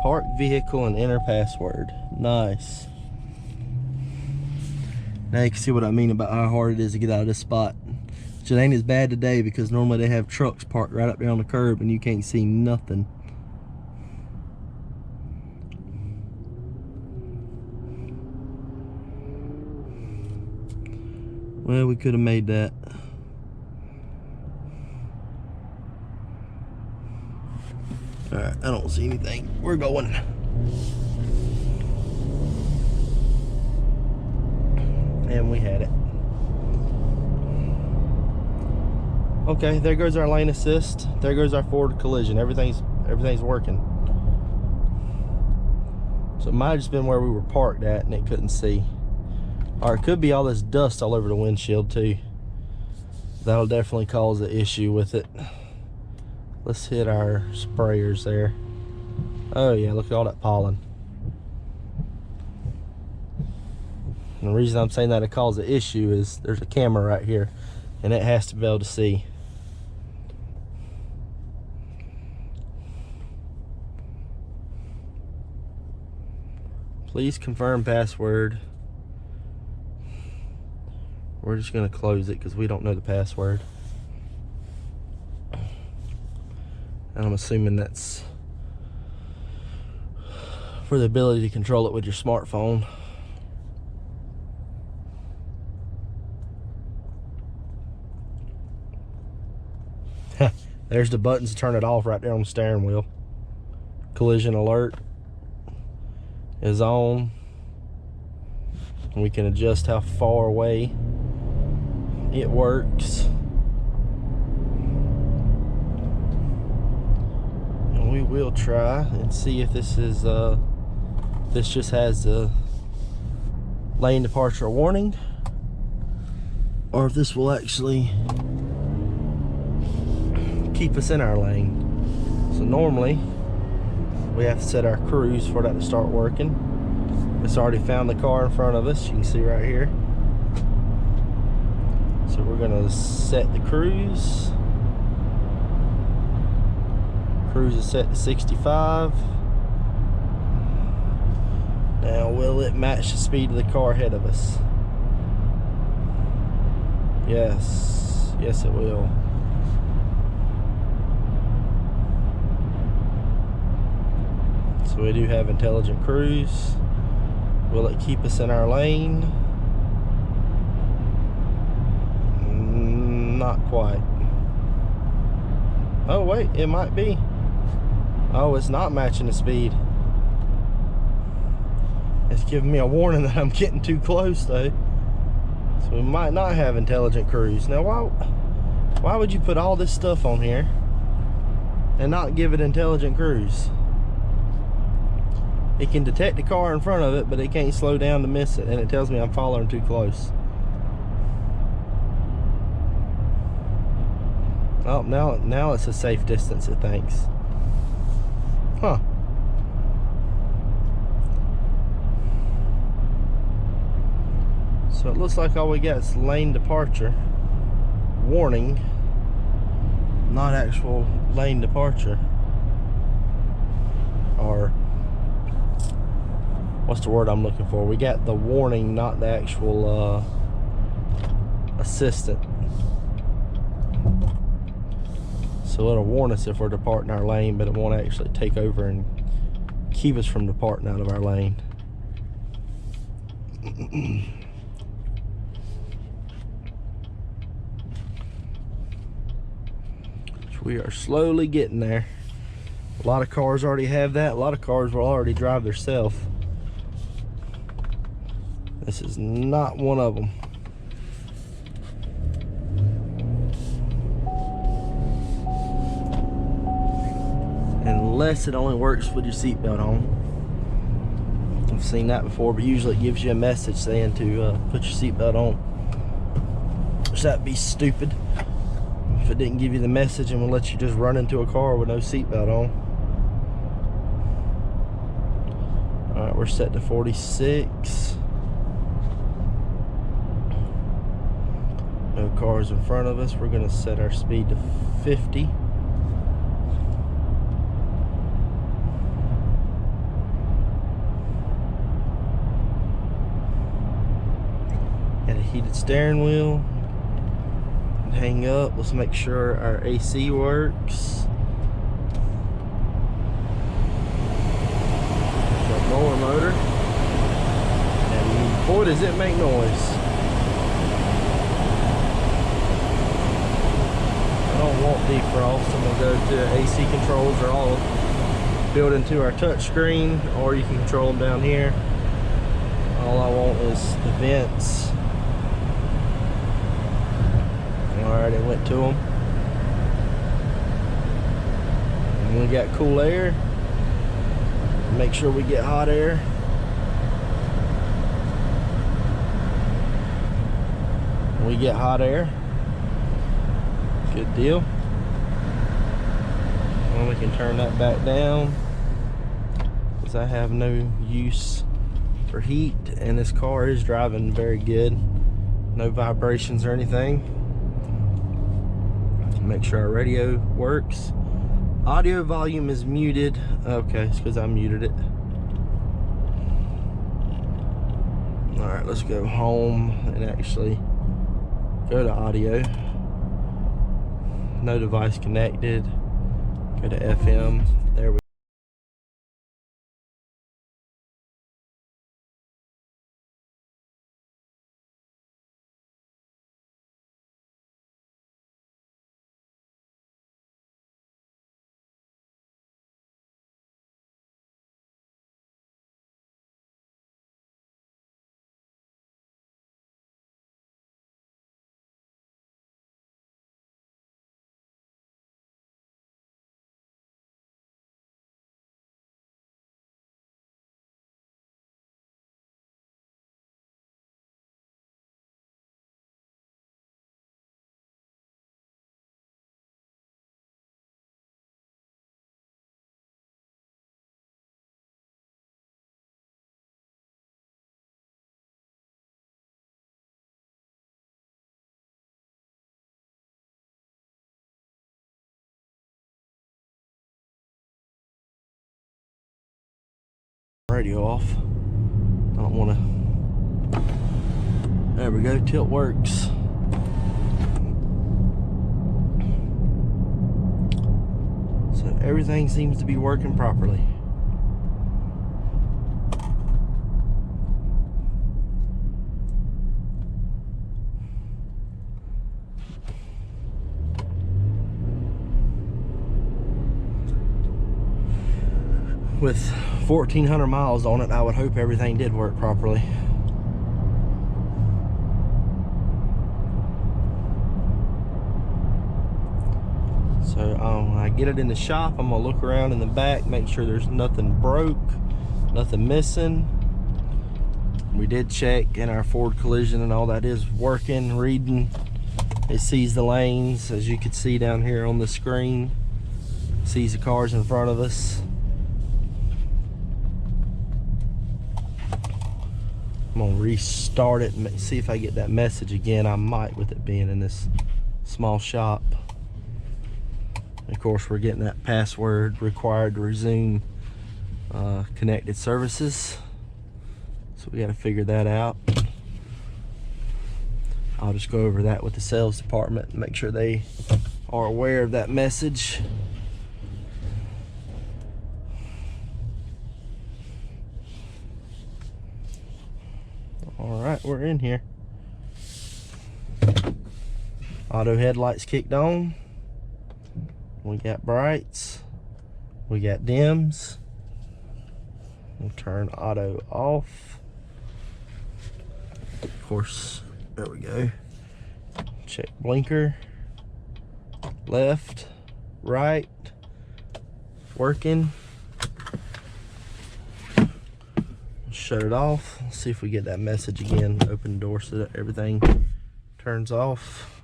S1: Park vehicle and enter password. Nice. Now you can see what I mean about how hard it is to get out of this spot. It ain't as bad today because normally they have trucks parked right up there on the curb and you can't see nothing. Well, we could have made that. Alright, I don't see anything. We're going. And we had it. Okay, there goes our lane assist. There goes our forward collision. Everything's working. So it might have just been where we were parked at and it couldn't see. Or it could be all this dust all over the windshield too. That'll definitely cause an issue with it. Let's hit our sprayers there. Oh yeah, look at all that pollen. And the reason I'm saying that it causes an issue is there's a camera right here and it has to be able to see. Please confirm password. We're just going to close it because we don't know the password. And I'm assuming that's for the ability to control it with your smartphone. There's the buttons to turn it off right there on the steering wheel. Collision alert is on. We can adjust how far away it works. And we will try and see if this is this just has the lane departure warning, or if this will actually keep us in our lane. So normally we have to set our cruise for that to start working. It's already found the car in front of us, you can see right here. So we're gonna set the cruise Cruise is set to 65. Now, will it match the speed of the car ahead of us? Yes. Yes, it will. So we do have intelligent cruise. Will it keep us in our lane? Not quite. Oh wait, it might be. Oh, it's not matching the speed. It's giving me a warning that I'm getting too close though. So we might not have intelligent cruise. Now why would you put all this stuff on here and not give it intelligent cruise? It can detect the car in front of it, but it can't slow down to miss it, and it tells me I'm following too close. Oh, now it's a safe distance, it thinks. Huh. So it looks like all we got is lane departure. Warning. Not actual lane departure. Or, what's the word I'm looking for? We got the warning, not the actual assistant. So it'll warn us if we're departing our lane, but it won't actually take over and keep us from departing out of our lane. So we are slowly getting there. A lot of cars already have that. A lot of cars will already drive themselves. This is not one of them. Unless it only works with your seatbelt on. I've seen that before, but usually it gives you a message saying to put your seatbelt on. Which that'd be stupid if it didn't give you the message and will let you just run into a car with no seatbelt on. Alright, we're set to 46. No cars in front of us. We're going to set our speed to 50. Got a heated steering wheel. Hang up. Let's make sure our AC works. There's our blower motor. And boy, does it make noise. I don't want defrost. I'm going to go to AC controls. They're all built into our touch screen, or you can control them down here. All I want is the vents. Alright, it went to them. And we got cool air. Make sure we get hot air. We get hot air. Good deal. And we can turn that back down, because I have no use for heat, and this car is driving very good. No vibrations or anything. Make sure our radio works. Audio volume is muted. Okay, it's because I muted it. Alright, let's go home and actually go to audio. No device connected. Go to FM. There we go. radio off. I don't want to. There we go, tilt works. So everything seems to be working properly. With 1,400 miles on it, I would hope everything did work properly. So when I get it in the shop, I'm gonna look around in the back, make sure there's nothing broke, nothing missing. We did check, and our forward collision and all that is working, reading. It sees the lanes, as you can see down here on the screen. Sees the cars in front of us. I'm gonna restart it and see if I get that message again. I might, with it being in this small shop. And of course, we're getting that password required to resume connected services. So we gotta figure that out. I'll just go over that with the sales department and make sure they are aware of that message. All right, we're in here. Auto headlights kicked on. We got brights. We got dims. We'll turn auto off. Of course, there we go. Check blinker. Left, right, working. Shut it off. Let's see if we get that message again. Open the door so that everything turns off.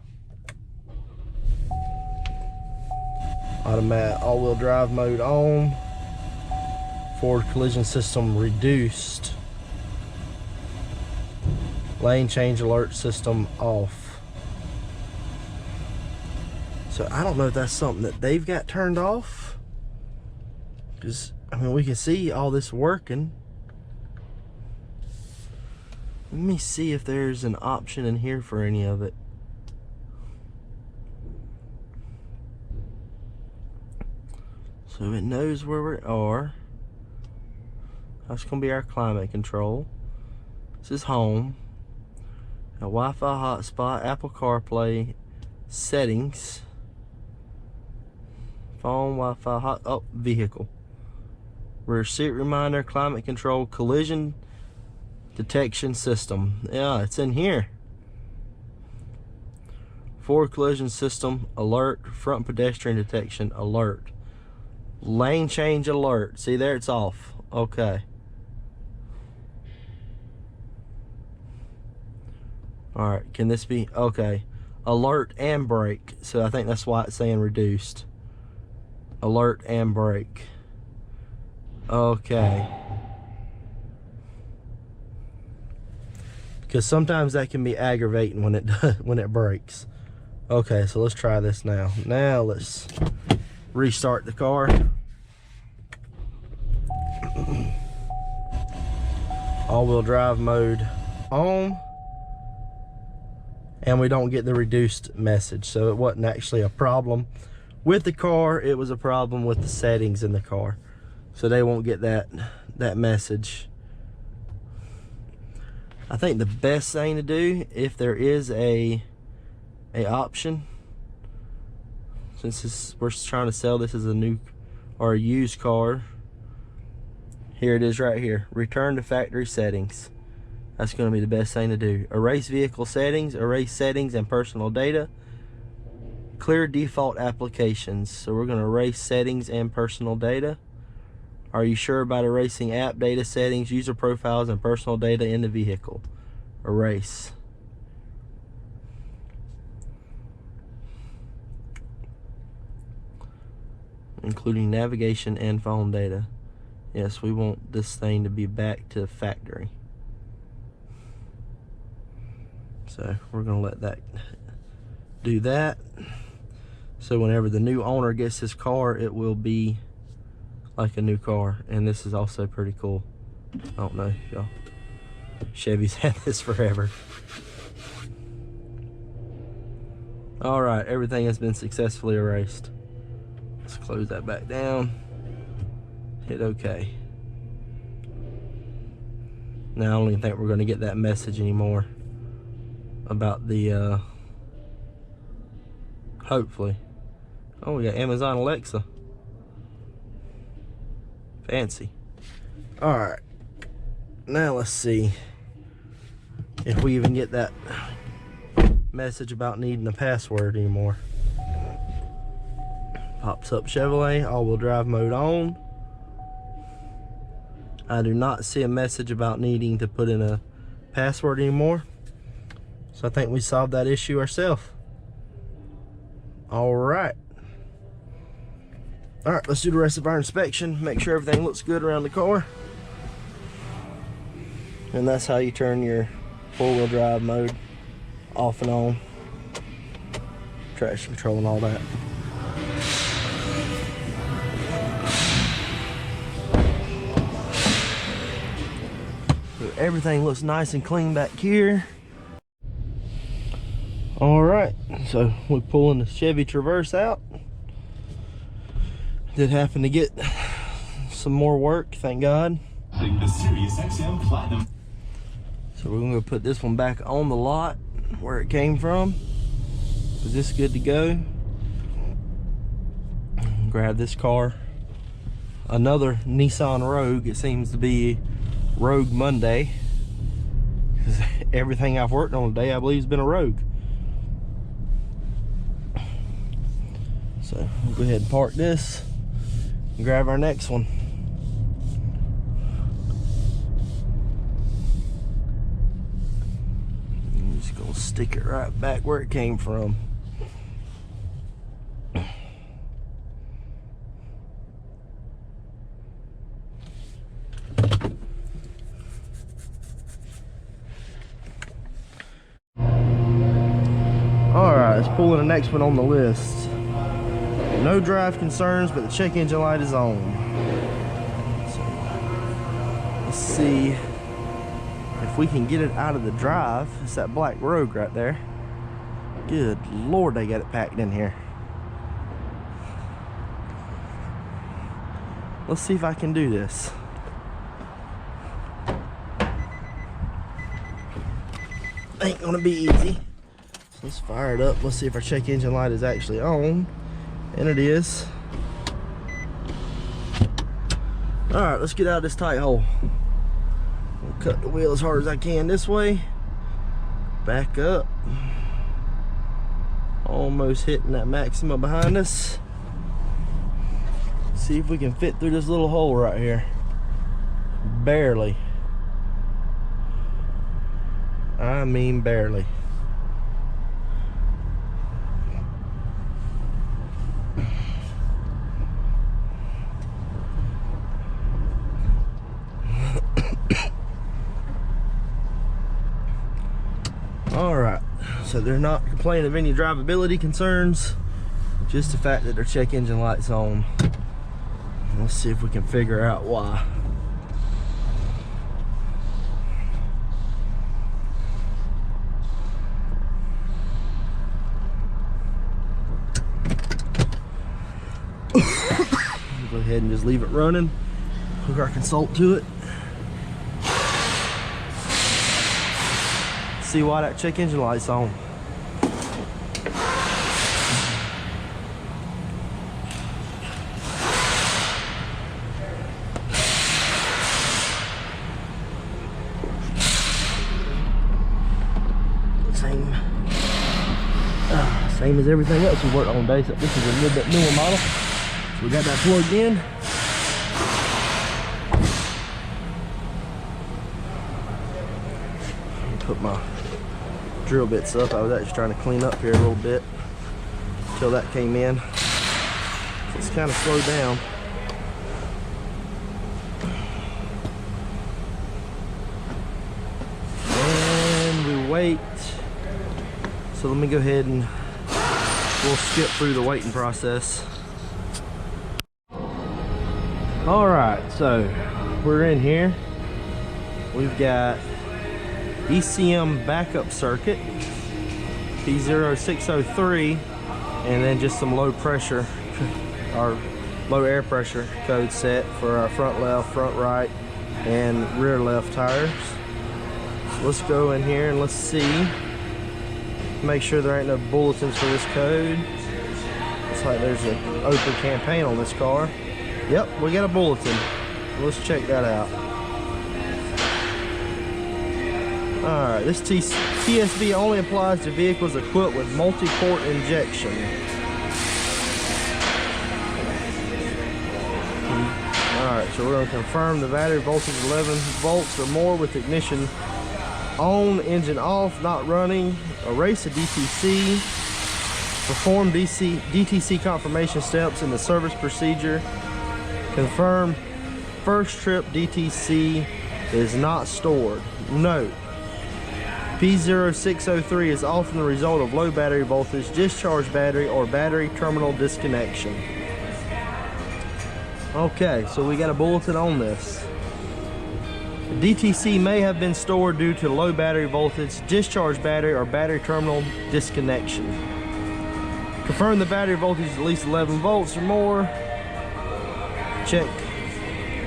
S1: Automatic all-wheel drive mode on. Forward collision system reduced. Lane change alert system off. So I don't know if that's something that they've got turned off, because I mean, we can see all this working. Let me see if there's an option in here for any of it. So it knows where we are. That's going to be our climate control. This is home. A Wi-Fi hotspot, Apple CarPlay, settings, phone, Wi-Fi hot, oh, vehicle. Rear seat reminder, climate control, collision detection system. Yeah, it's in here. Forward collision system alert, front pedestrian detection alert, lane change alert. See there, it's off. Okay. All right, can this be okay? Alert and brake. So I think that's why it's saying reduced. Alert and brake. Okay. Because sometimes that can be aggravating when it does, when it breaks. Okay, so let's try this now. Now let's restart the car. All-wheel drive mode on, and we don't get the reduced message. So it wasn't actually a problem with the car, it was a problem with the settings in the car. So they won't get that message. I think the best thing to do, if there is a option, since we're trying to sell this as a new or a used car, here it is right here. Return to factory settings. That's going to be the best thing to do. Erase vehicle settings, erase settings and personal data. Clear default applications. So we're going to erase settings and personal data. Are you sure about erasing app data settings, user profiles, and personal data in the vehicle? Erase. Including navigation and phone data. Yes, we want this thing to be back to factory. So we're going to let that do that. So whenever the new owner gets his car, it will be like a new car. And this is also pretty cool. I don't know, y'all. Chevy's had this forever. All right, everything has been successfully erased. Let's close that back down. Hit OK. Now I don't even think we're going to get that message anymore about the, hopefully. Oh, we got Amazon Alexa. Fancy. All right. Now let's see if we even get that message about needing a password anymore. Pops up Chevrolet, all-wheel drive mode on. I do not see a message about needing to put in a password anymore. So I think we solved that issue ourselves. All right. All right, let's do the rest of our inspection. Make sure everything looks good around the car. And that's how you turn your four-wheel drive mode off and on. Traction control and all that. So everything looks nice and clean back here. All right, so we're pulling the Chevy Traverse out. Did happen to get some more work, thank God.
S6: The Sirius XM Platinum.
S1: So we're gonna put this one back on the lot where it came from. Is this good to go? Grab this car. Another Nissan Rogue. It seems to be Rogue Monday. Everything I've worked on today, I believe, has been a Rogue. So we'll go ahead and park this and grab our next one. I'm just gonna stick it right back where it came from. Alright, let's pull in the next one on the list. No drive concerns, but the check engine light is on. So, let's see if we can get it out of the drive. It's that black Rogue right there. Good Lord, they got it packed in here. Let's see if I can do this. Ain't gonna be easy. So let's fire it up. Let's see if our check engine light is actually on. And it is. All right, let's get out of this tight hole. I'll cut the wheel as hard as I can this way. Back up. Almost hitting that Maxima behind us. See if we can fit through this little hole right here. Barely. I mean barely. Alright, so they're not complaining of any drivability concerns, just the fact that their check engine light's on. Let's see if we can figure out why. Go ahead and just leave it running. Hook our consult to it. See why that check engine light's on. Same as everything else we worked on today, so this is a little bit newer model. So we got that plugged in. Put my drill bits up. I was actually trying to clean up here a little bit until that came in. So it's kind of slowed down. And we wait. So let me go ahead and we'll skip through the waiting process. All right, so we're in here. we've got ECM backup circuit, P0603, and then just some low pressure or low air pressure code set for our front left, front right, and rear left tires. So let's go in here and let's see. Make sure there ain't no bulletins for this code. Looks like there's an open campaign on this car. Yep, we got a bulletin. Let's check that out. Alright, this TSB only applies to vehicles equipped with multi-port injection. Alright, so we're going to confirm the battery voltage 11 volts or more with ignition on, engine off, not running. Erase the DTC. Perform DTC confirmation steps in the service procedure. Confirm first trip DTC is not stored. Note, P0603 is often the result of low battery voltage, discharged battery, or battery terminal disconnection. Okay, so we got a bulletin on this. The DTC may have been stored due to low battery voltage, discharged battery, or battery terminal disconnection. Confirm the battery voltage is at least 11 volts or more. Check.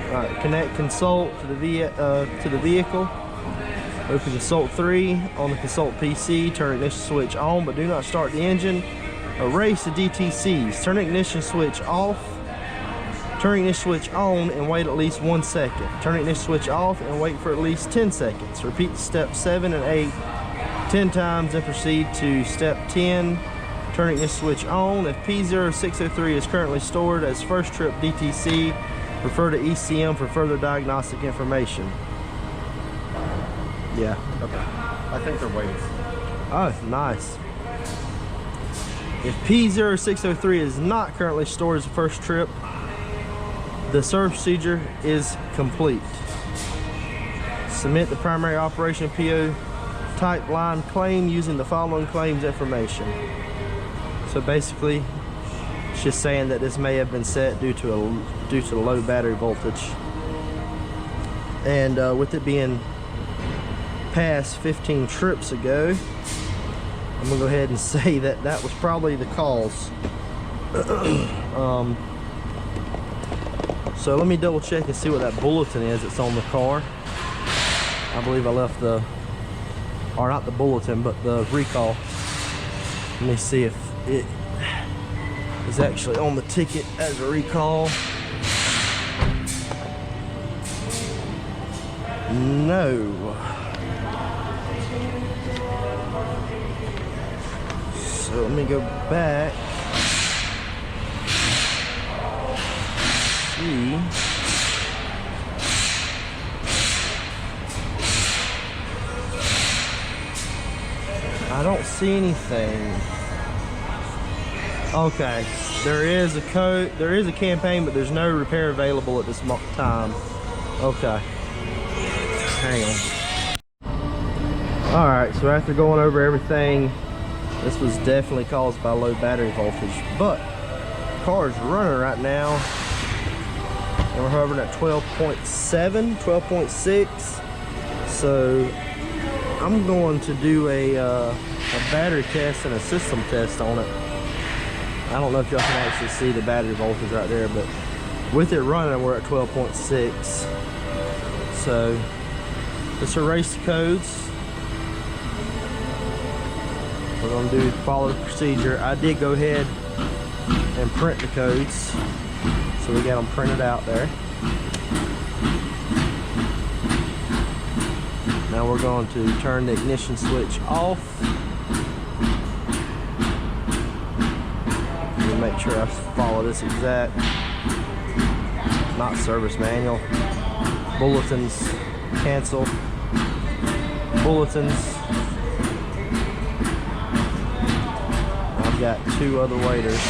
S1: Alright, connect consult to the vehicle. Open consult 3 on the consult PC. Turn ignition switch on, but do not start the engine. Erase the DTCs. Turn ignition switch off. Turn ignition switch on and wait at least 1 second. Turn ignition switch off and wait for at least 10 seconds. Repeat step 7 and 8 10 times and proceed to step 10. Turn ignition switch on. If P0603 is currently stored as first trip DTC, refer to ECM for further diagnostic information. Yeah.
S7: Okay. I think they're waiting.
S1: Oh, nice. If P0603 is not currently stored as the first trip, the service procedure is complete. Submit the primary operation PO type line claim using the following claims information. So basically, it's just saying that this may have been set due to low battery voltage. And with it being past 15 trips ago, I'm gonna go ahead and say that that was probably the cause. So let me double check and see what that bulletin is that's on the car. I believe I left the, or not the bulletin, but the recall. Let me see if it is actually on the ticket as a recall. No. So let me go back. I don't see anything. Okay, there is a code, there is a campaign, but there's no repair available at this time. Okay, hang on. All right, so after going over everything, this was definitely caused by low battery voltage, but the car is running right now. And we're hovering at 12.7, 12.6. So I'm going to do a battery test and a system test on it. I don't know if y'all can actually see the battery voltage right there, but with it running, we're at 12.6. So let's erase the codes. We're going to follow the procedure. I did go ahead and print the codes. So we got them printed out there. Now we're going to turn the ignition switch off. Let me make sure I follow this exact. Not service manual. Bulletins, cancel. Bulletins. I've got 2 other waiters.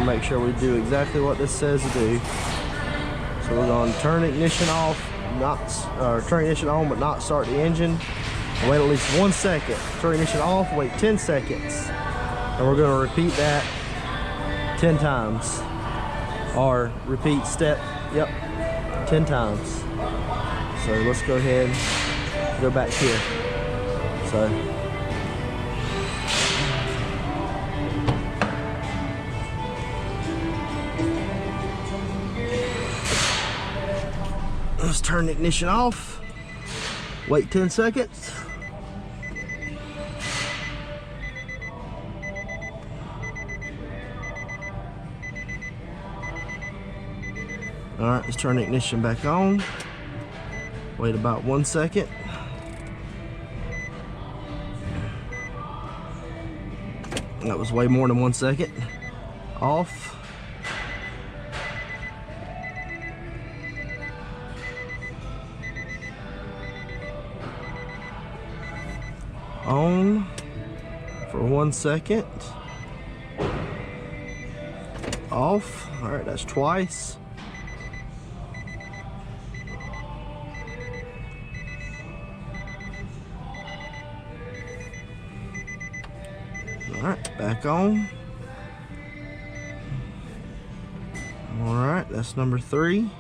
S1: Make sure we do exactly what this says to do. So we're going to turn ignition off, turn ignition on, but not start the engine. Wait at least 1 second. Turn ignition off, wait 10 seconds. And we're going to repeat that 10 times. or repeat step, yep, 10 times. So let's go ahead and go back here. So let's turn the ignition off, wait 10 seconds. All right, let's turn the ignition back on. Wait about 1 second. That was way more than 1 second. Off. On for 1 second. Off. All right, that's twice. All right, back on. All right, that's number 3.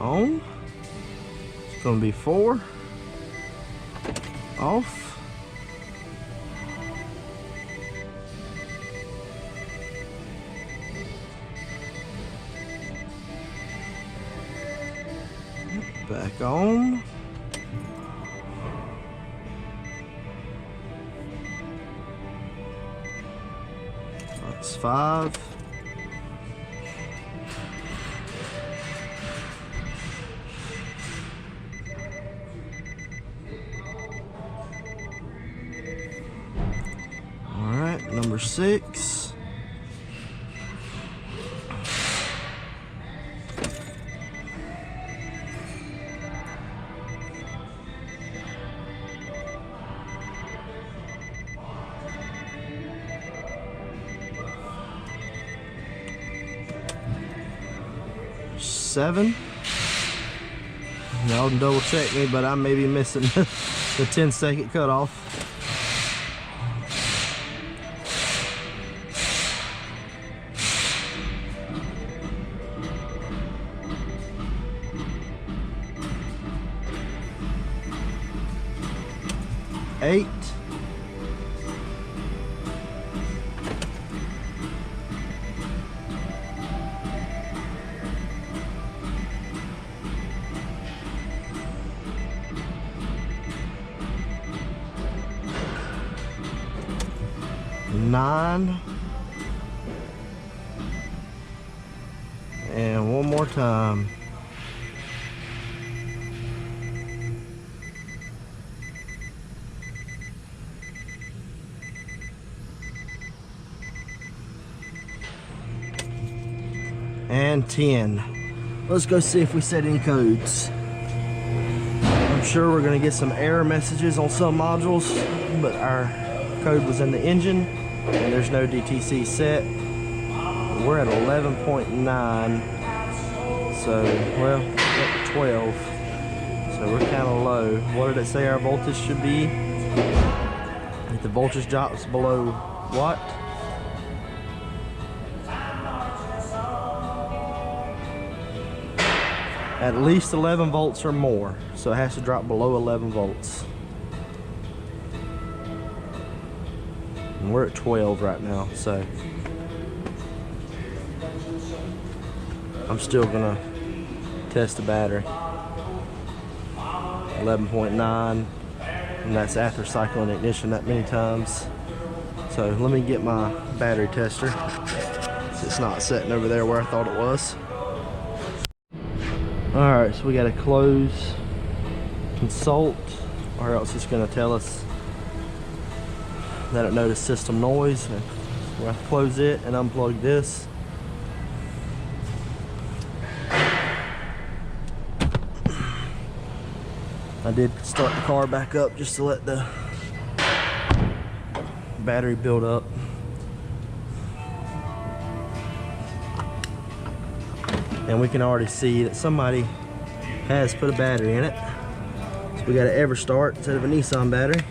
S1: On. It's gonna be 4. Off. Back on. That's 5. All right, number 6. Seven. Y'all can double check me, but I may be missing the 10-second cutoff. 8. Nine. And one more time. And 10. Let's go see if we set any codes. I'm sure we're gonna get some error messages on some modules, but our code was in the engine and there's no DTC set. We're at 11.9, so well, at 12, so we're kind of low. What did it say our voltage should be? If the voltage drops below what? At least 11 volts or more, so it has to drop below 11 volts. And we're at 12 right now, so I'm still gonna test the battery. 11.9, and that's after cycling ignition that many times. So let me get my battery tester. It's not sitting over there where I thought it was. Alright, so we gotta close consult, or else it's gonna tell us that it noticed system noise. We're gonna close it and unplug this. I did start the car back up just to let the battery build up. And we can already see that somebody has put a battery in it. So we got an EverStart instead of a Nissan battery.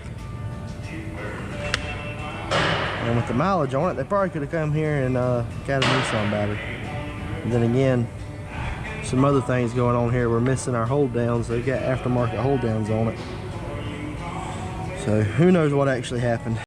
S1: And with the mileage on it, they probably could have come here and got a Nissan battery. And then again, some other things going on here. We're missing our hold downs. They've got aftermarket hold downs on it. So who knows what actually happened.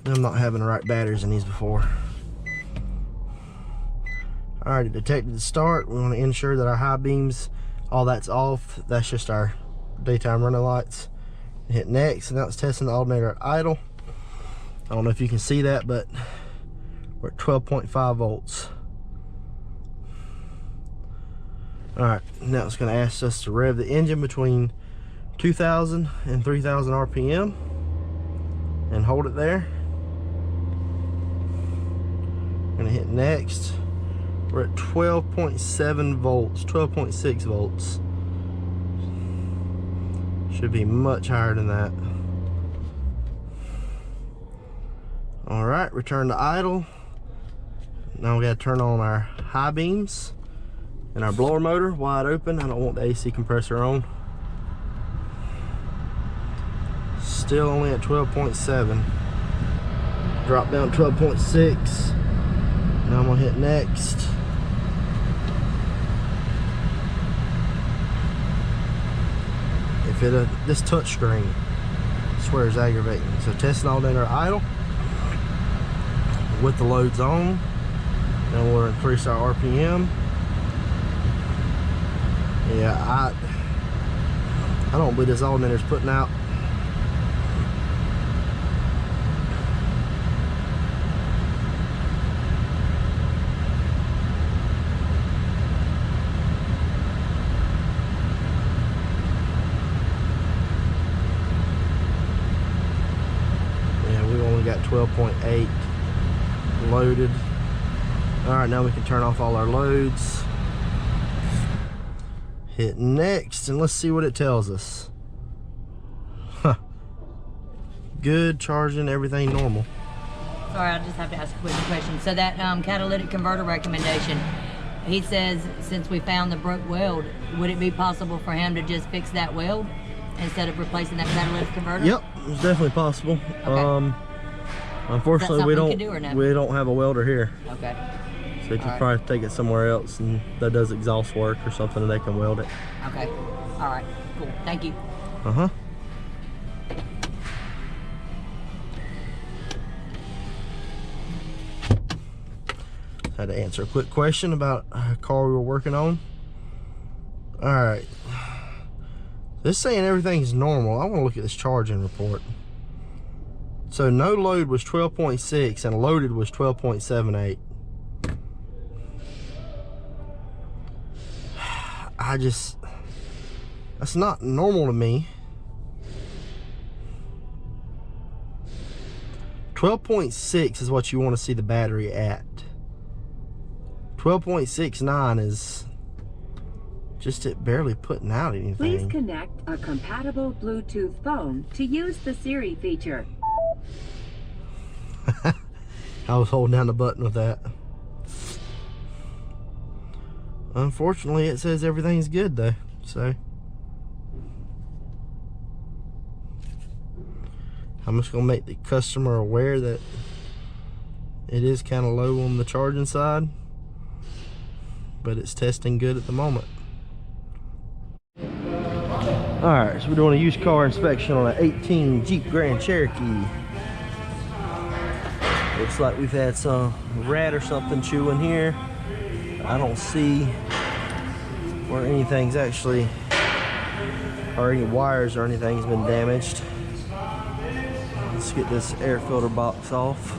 S1: I'm not having the right batteries in these before. Alright, it detected the start. We want to ensure that our high beams, all that's off. That's just our daytime running lights. Hit next, and now it's testing the alternator at idle. I don't know if you can see that, but we're at 12.5 volts. Alright, now it's going to ask us to rev the engine between 2,000 and 3,000 RPM and hold it there. Gonna hit next. We're at 12.7 volts, 12.6 volts. Should be much higher than that. All right, return to idle. Now we gotta turn on our high beams and our blower motor wide open. I don't want the AC compressor on. Still only at 12.7. Drop down 12.6. Now I'm gonna hit next. If it this touch screen, I swear, is aggravating. So testing alternator idle with the loads on. Now we'll increase our RPM. Yeah, I don't believe this alternator's putting out 4.8 loaded. All right, now we can turn off all our loads. Hit next, and let's see what it tells us. Huh. Good, charging, everything normal.
S5: Sorry, I just have to ask a quick question. So that catalytic converter recommendation, he says since we found the broke weld, would it be possible for him to just fix that weld instead of replacing that catalytic converter?
S1: Yep, it's definitely possible.
S5: Okay.
S1: Unfortunately, we don't have a welder here.
S5: Okay.
S1: So you can probably take it somewhere else and that does exhaust work or something, and they can weld it.
S5: Okay. All right. Cool. Thank you.
S1: Uh-huh. Had to answer a quick question about a car we were working on. All right. This is saying everything's normal. I want to look at this charging report. So no load was 12.6 and loaded was 12.78. That's not normal to me. 12.6 is what you want to see the battery at. 12.69 is just it barely putting out anything.
S8: Please connect a compatible Bluetooth phone to use the Siri feature.
S1: I was holding down the button with that. Unfortunately, it says everything's good though, so I'm just gonna make the customer aware that it is kind of low on the charging side, but it's testing good at the moment. All right, so we're doing a used car inspection on an 18 Jeep Grand Cherokee. Looks like we've had some rat or something chewing here. I don't see where anything's actually, or any wires or anything's been damaged. Let's get this air filter box off.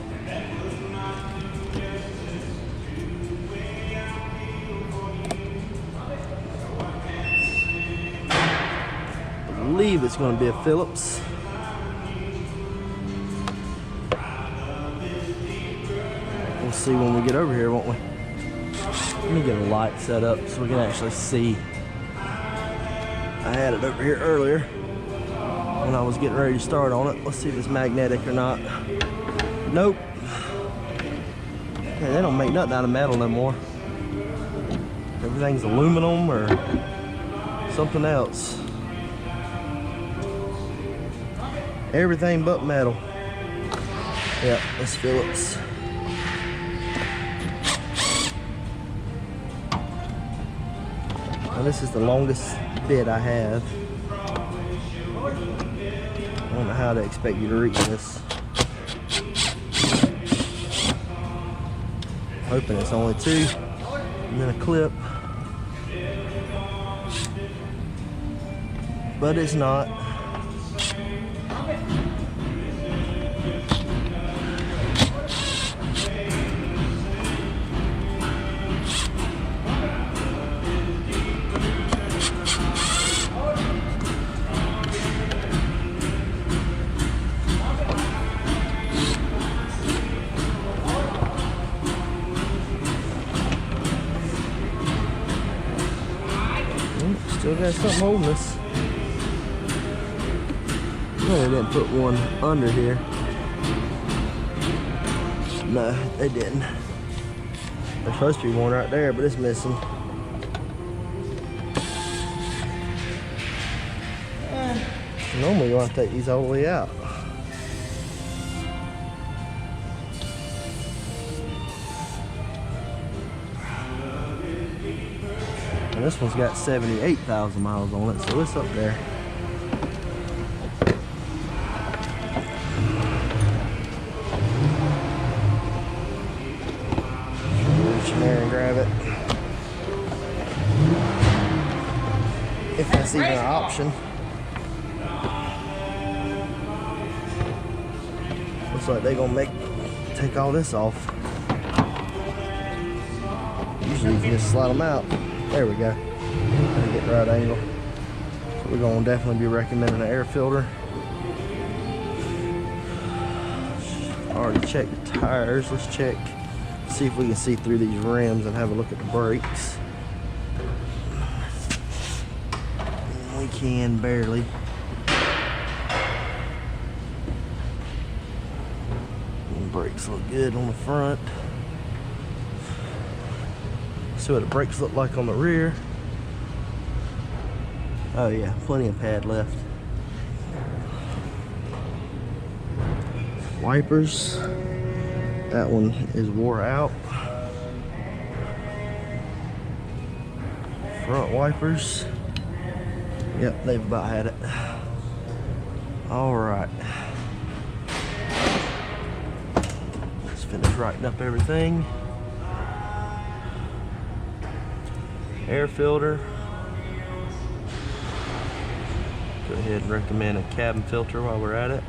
S1: I believe it's going to be a Phillips. We'll see when we get over here, won't we? Let me get a light set up so we can actually see. I had it over here earlier when I was getting ready to start on it. Let's see if it's magnetic or not. Nope. Yeah, they don't make nothing out of metal no more. Everything's aluminum or something else. Everything but metal. Yeah, that's Phillips. Now this is the longest bit I have. I don't know how to expect you to reach this. Hoping it's only 2 and then a clip. But it's not. Still got something holding us. No, they didn't put one under here. No, they didn't. There's supposed to be one right there, but it's missing. Normally you want to take these all the way out. And this one's got 78,000 miles on it, so it's up there. Reach in there and grab it. If that's even an option. Looks like they're gonna take all this off. Usually you can just slide them out. There we go. Gotta get the right angle. So we're gonna definitely be recommending an air filter. already checked the tires. Let's check, see if we can see through these rims and have a look at the brakes. We can barely. The brakes look good on the front. See what the brakes look like on the rear. Oh yeah, plenty of pad left. Wipers, that one is wore out. Front wipers, yep, they've about had it. All right, let's finish writing up everything. Air filter. Go ahead and recommend a cabin filter while we're at it.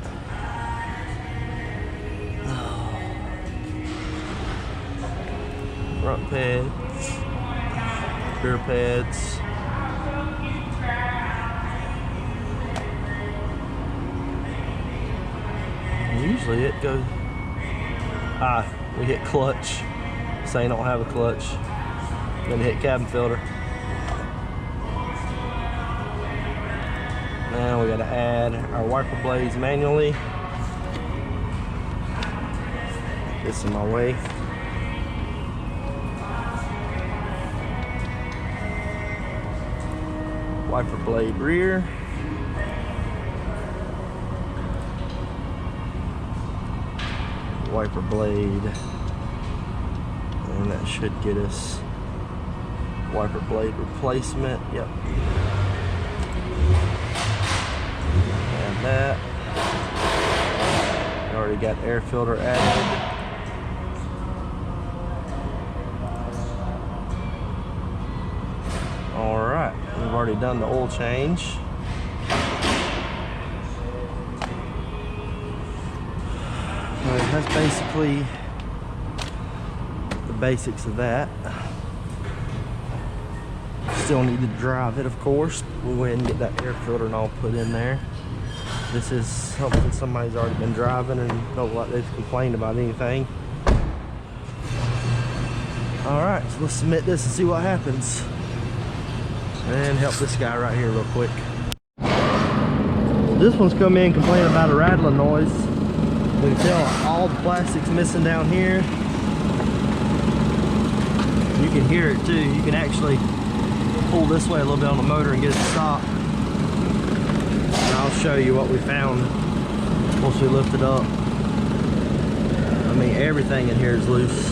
S1: Front pads, rear pads. Usually it goes, we hit clutch. Say don't have a clutch. Then hit cabin filter. Now we gotta add our wiper blades manually. Get this in my way. Wiper blade rear. Wiper blade. And that should get us wiper blade replacement. Yep. And that. We already got air filter added. Alright, we've already done the oil change. That's basically the basics of that. Still need to drive it, of course. We'll go ahead and get that air filter and all put in there. This is something somebody's already been driving and don't like they've complained about anything. Alright, so let's submit this and see what happens. And help this guy right here real quick. This one's come in complaining about a rattling noise. We can tell all the plastic's missing down here. You can hear it too. You can actually pull this way a little bit on the motor and get it to stop. And I'll show you what we found once we lift it up. I mean, everything in here is loose.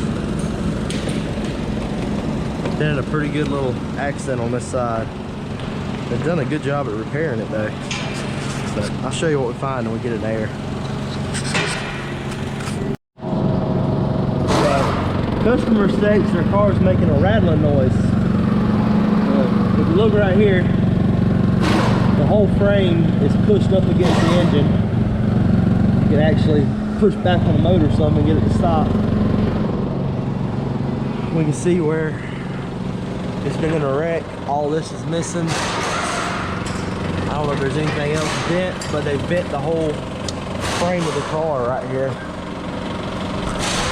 S1: Been a pretty good little accident on this side. They've done a good job at repairing it though. But I'll show you what we find when we get it in the air. Customer states their car is making a rattling noise. If you look right here, the whole frame is pushed up against the engine. You can actually push back on the motor some and get it to stop. We can see where it's been in a wreck. All this is missing. I don't know if there's anything else bent, but they bent the whole frame of the car right here.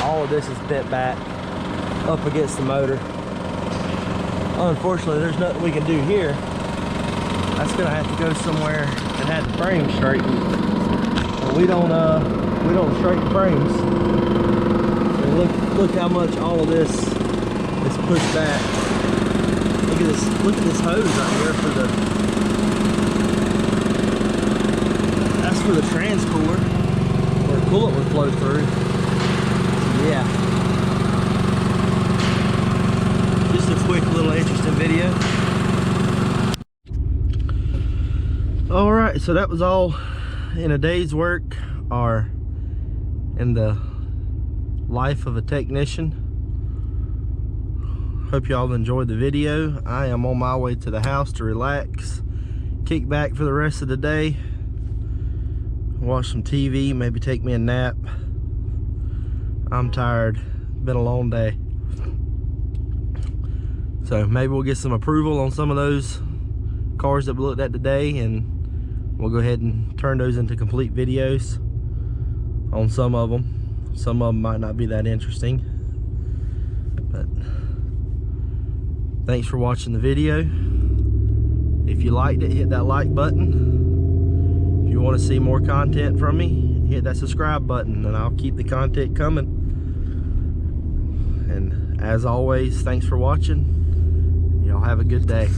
S1: All of this is bent back up against the motor. Unfortunately, there's nothing we can do here. That's gonna have to go somewhere and have the frame straightened. But we don't straighten frames. So look how much all of this is pushed back. Look at this hose right here for the, that's for the trans cooler where coolant would flow through. So yeah. Just a quick little interesting video. Alright, so that was all in a day's work, or in the life of a technician. Hope y'all enjoyed the video. I am on my way to the house to relax, kick back for the rest of the day, watch some TV, maybe take me a nap. I'm tired, been a long day. So maybe we'll get some approval on some of those cars that we looked at today, and we'll go ahead and turn those into complete videos on some of them. Some of them might not be that interesting, but thanks for watching the video. If you liked it, hit that like button. If you want to see more content from me, hit that subscribe button, and I'll keep the content coming. And as always, thanks for watching. Y'all have a good day.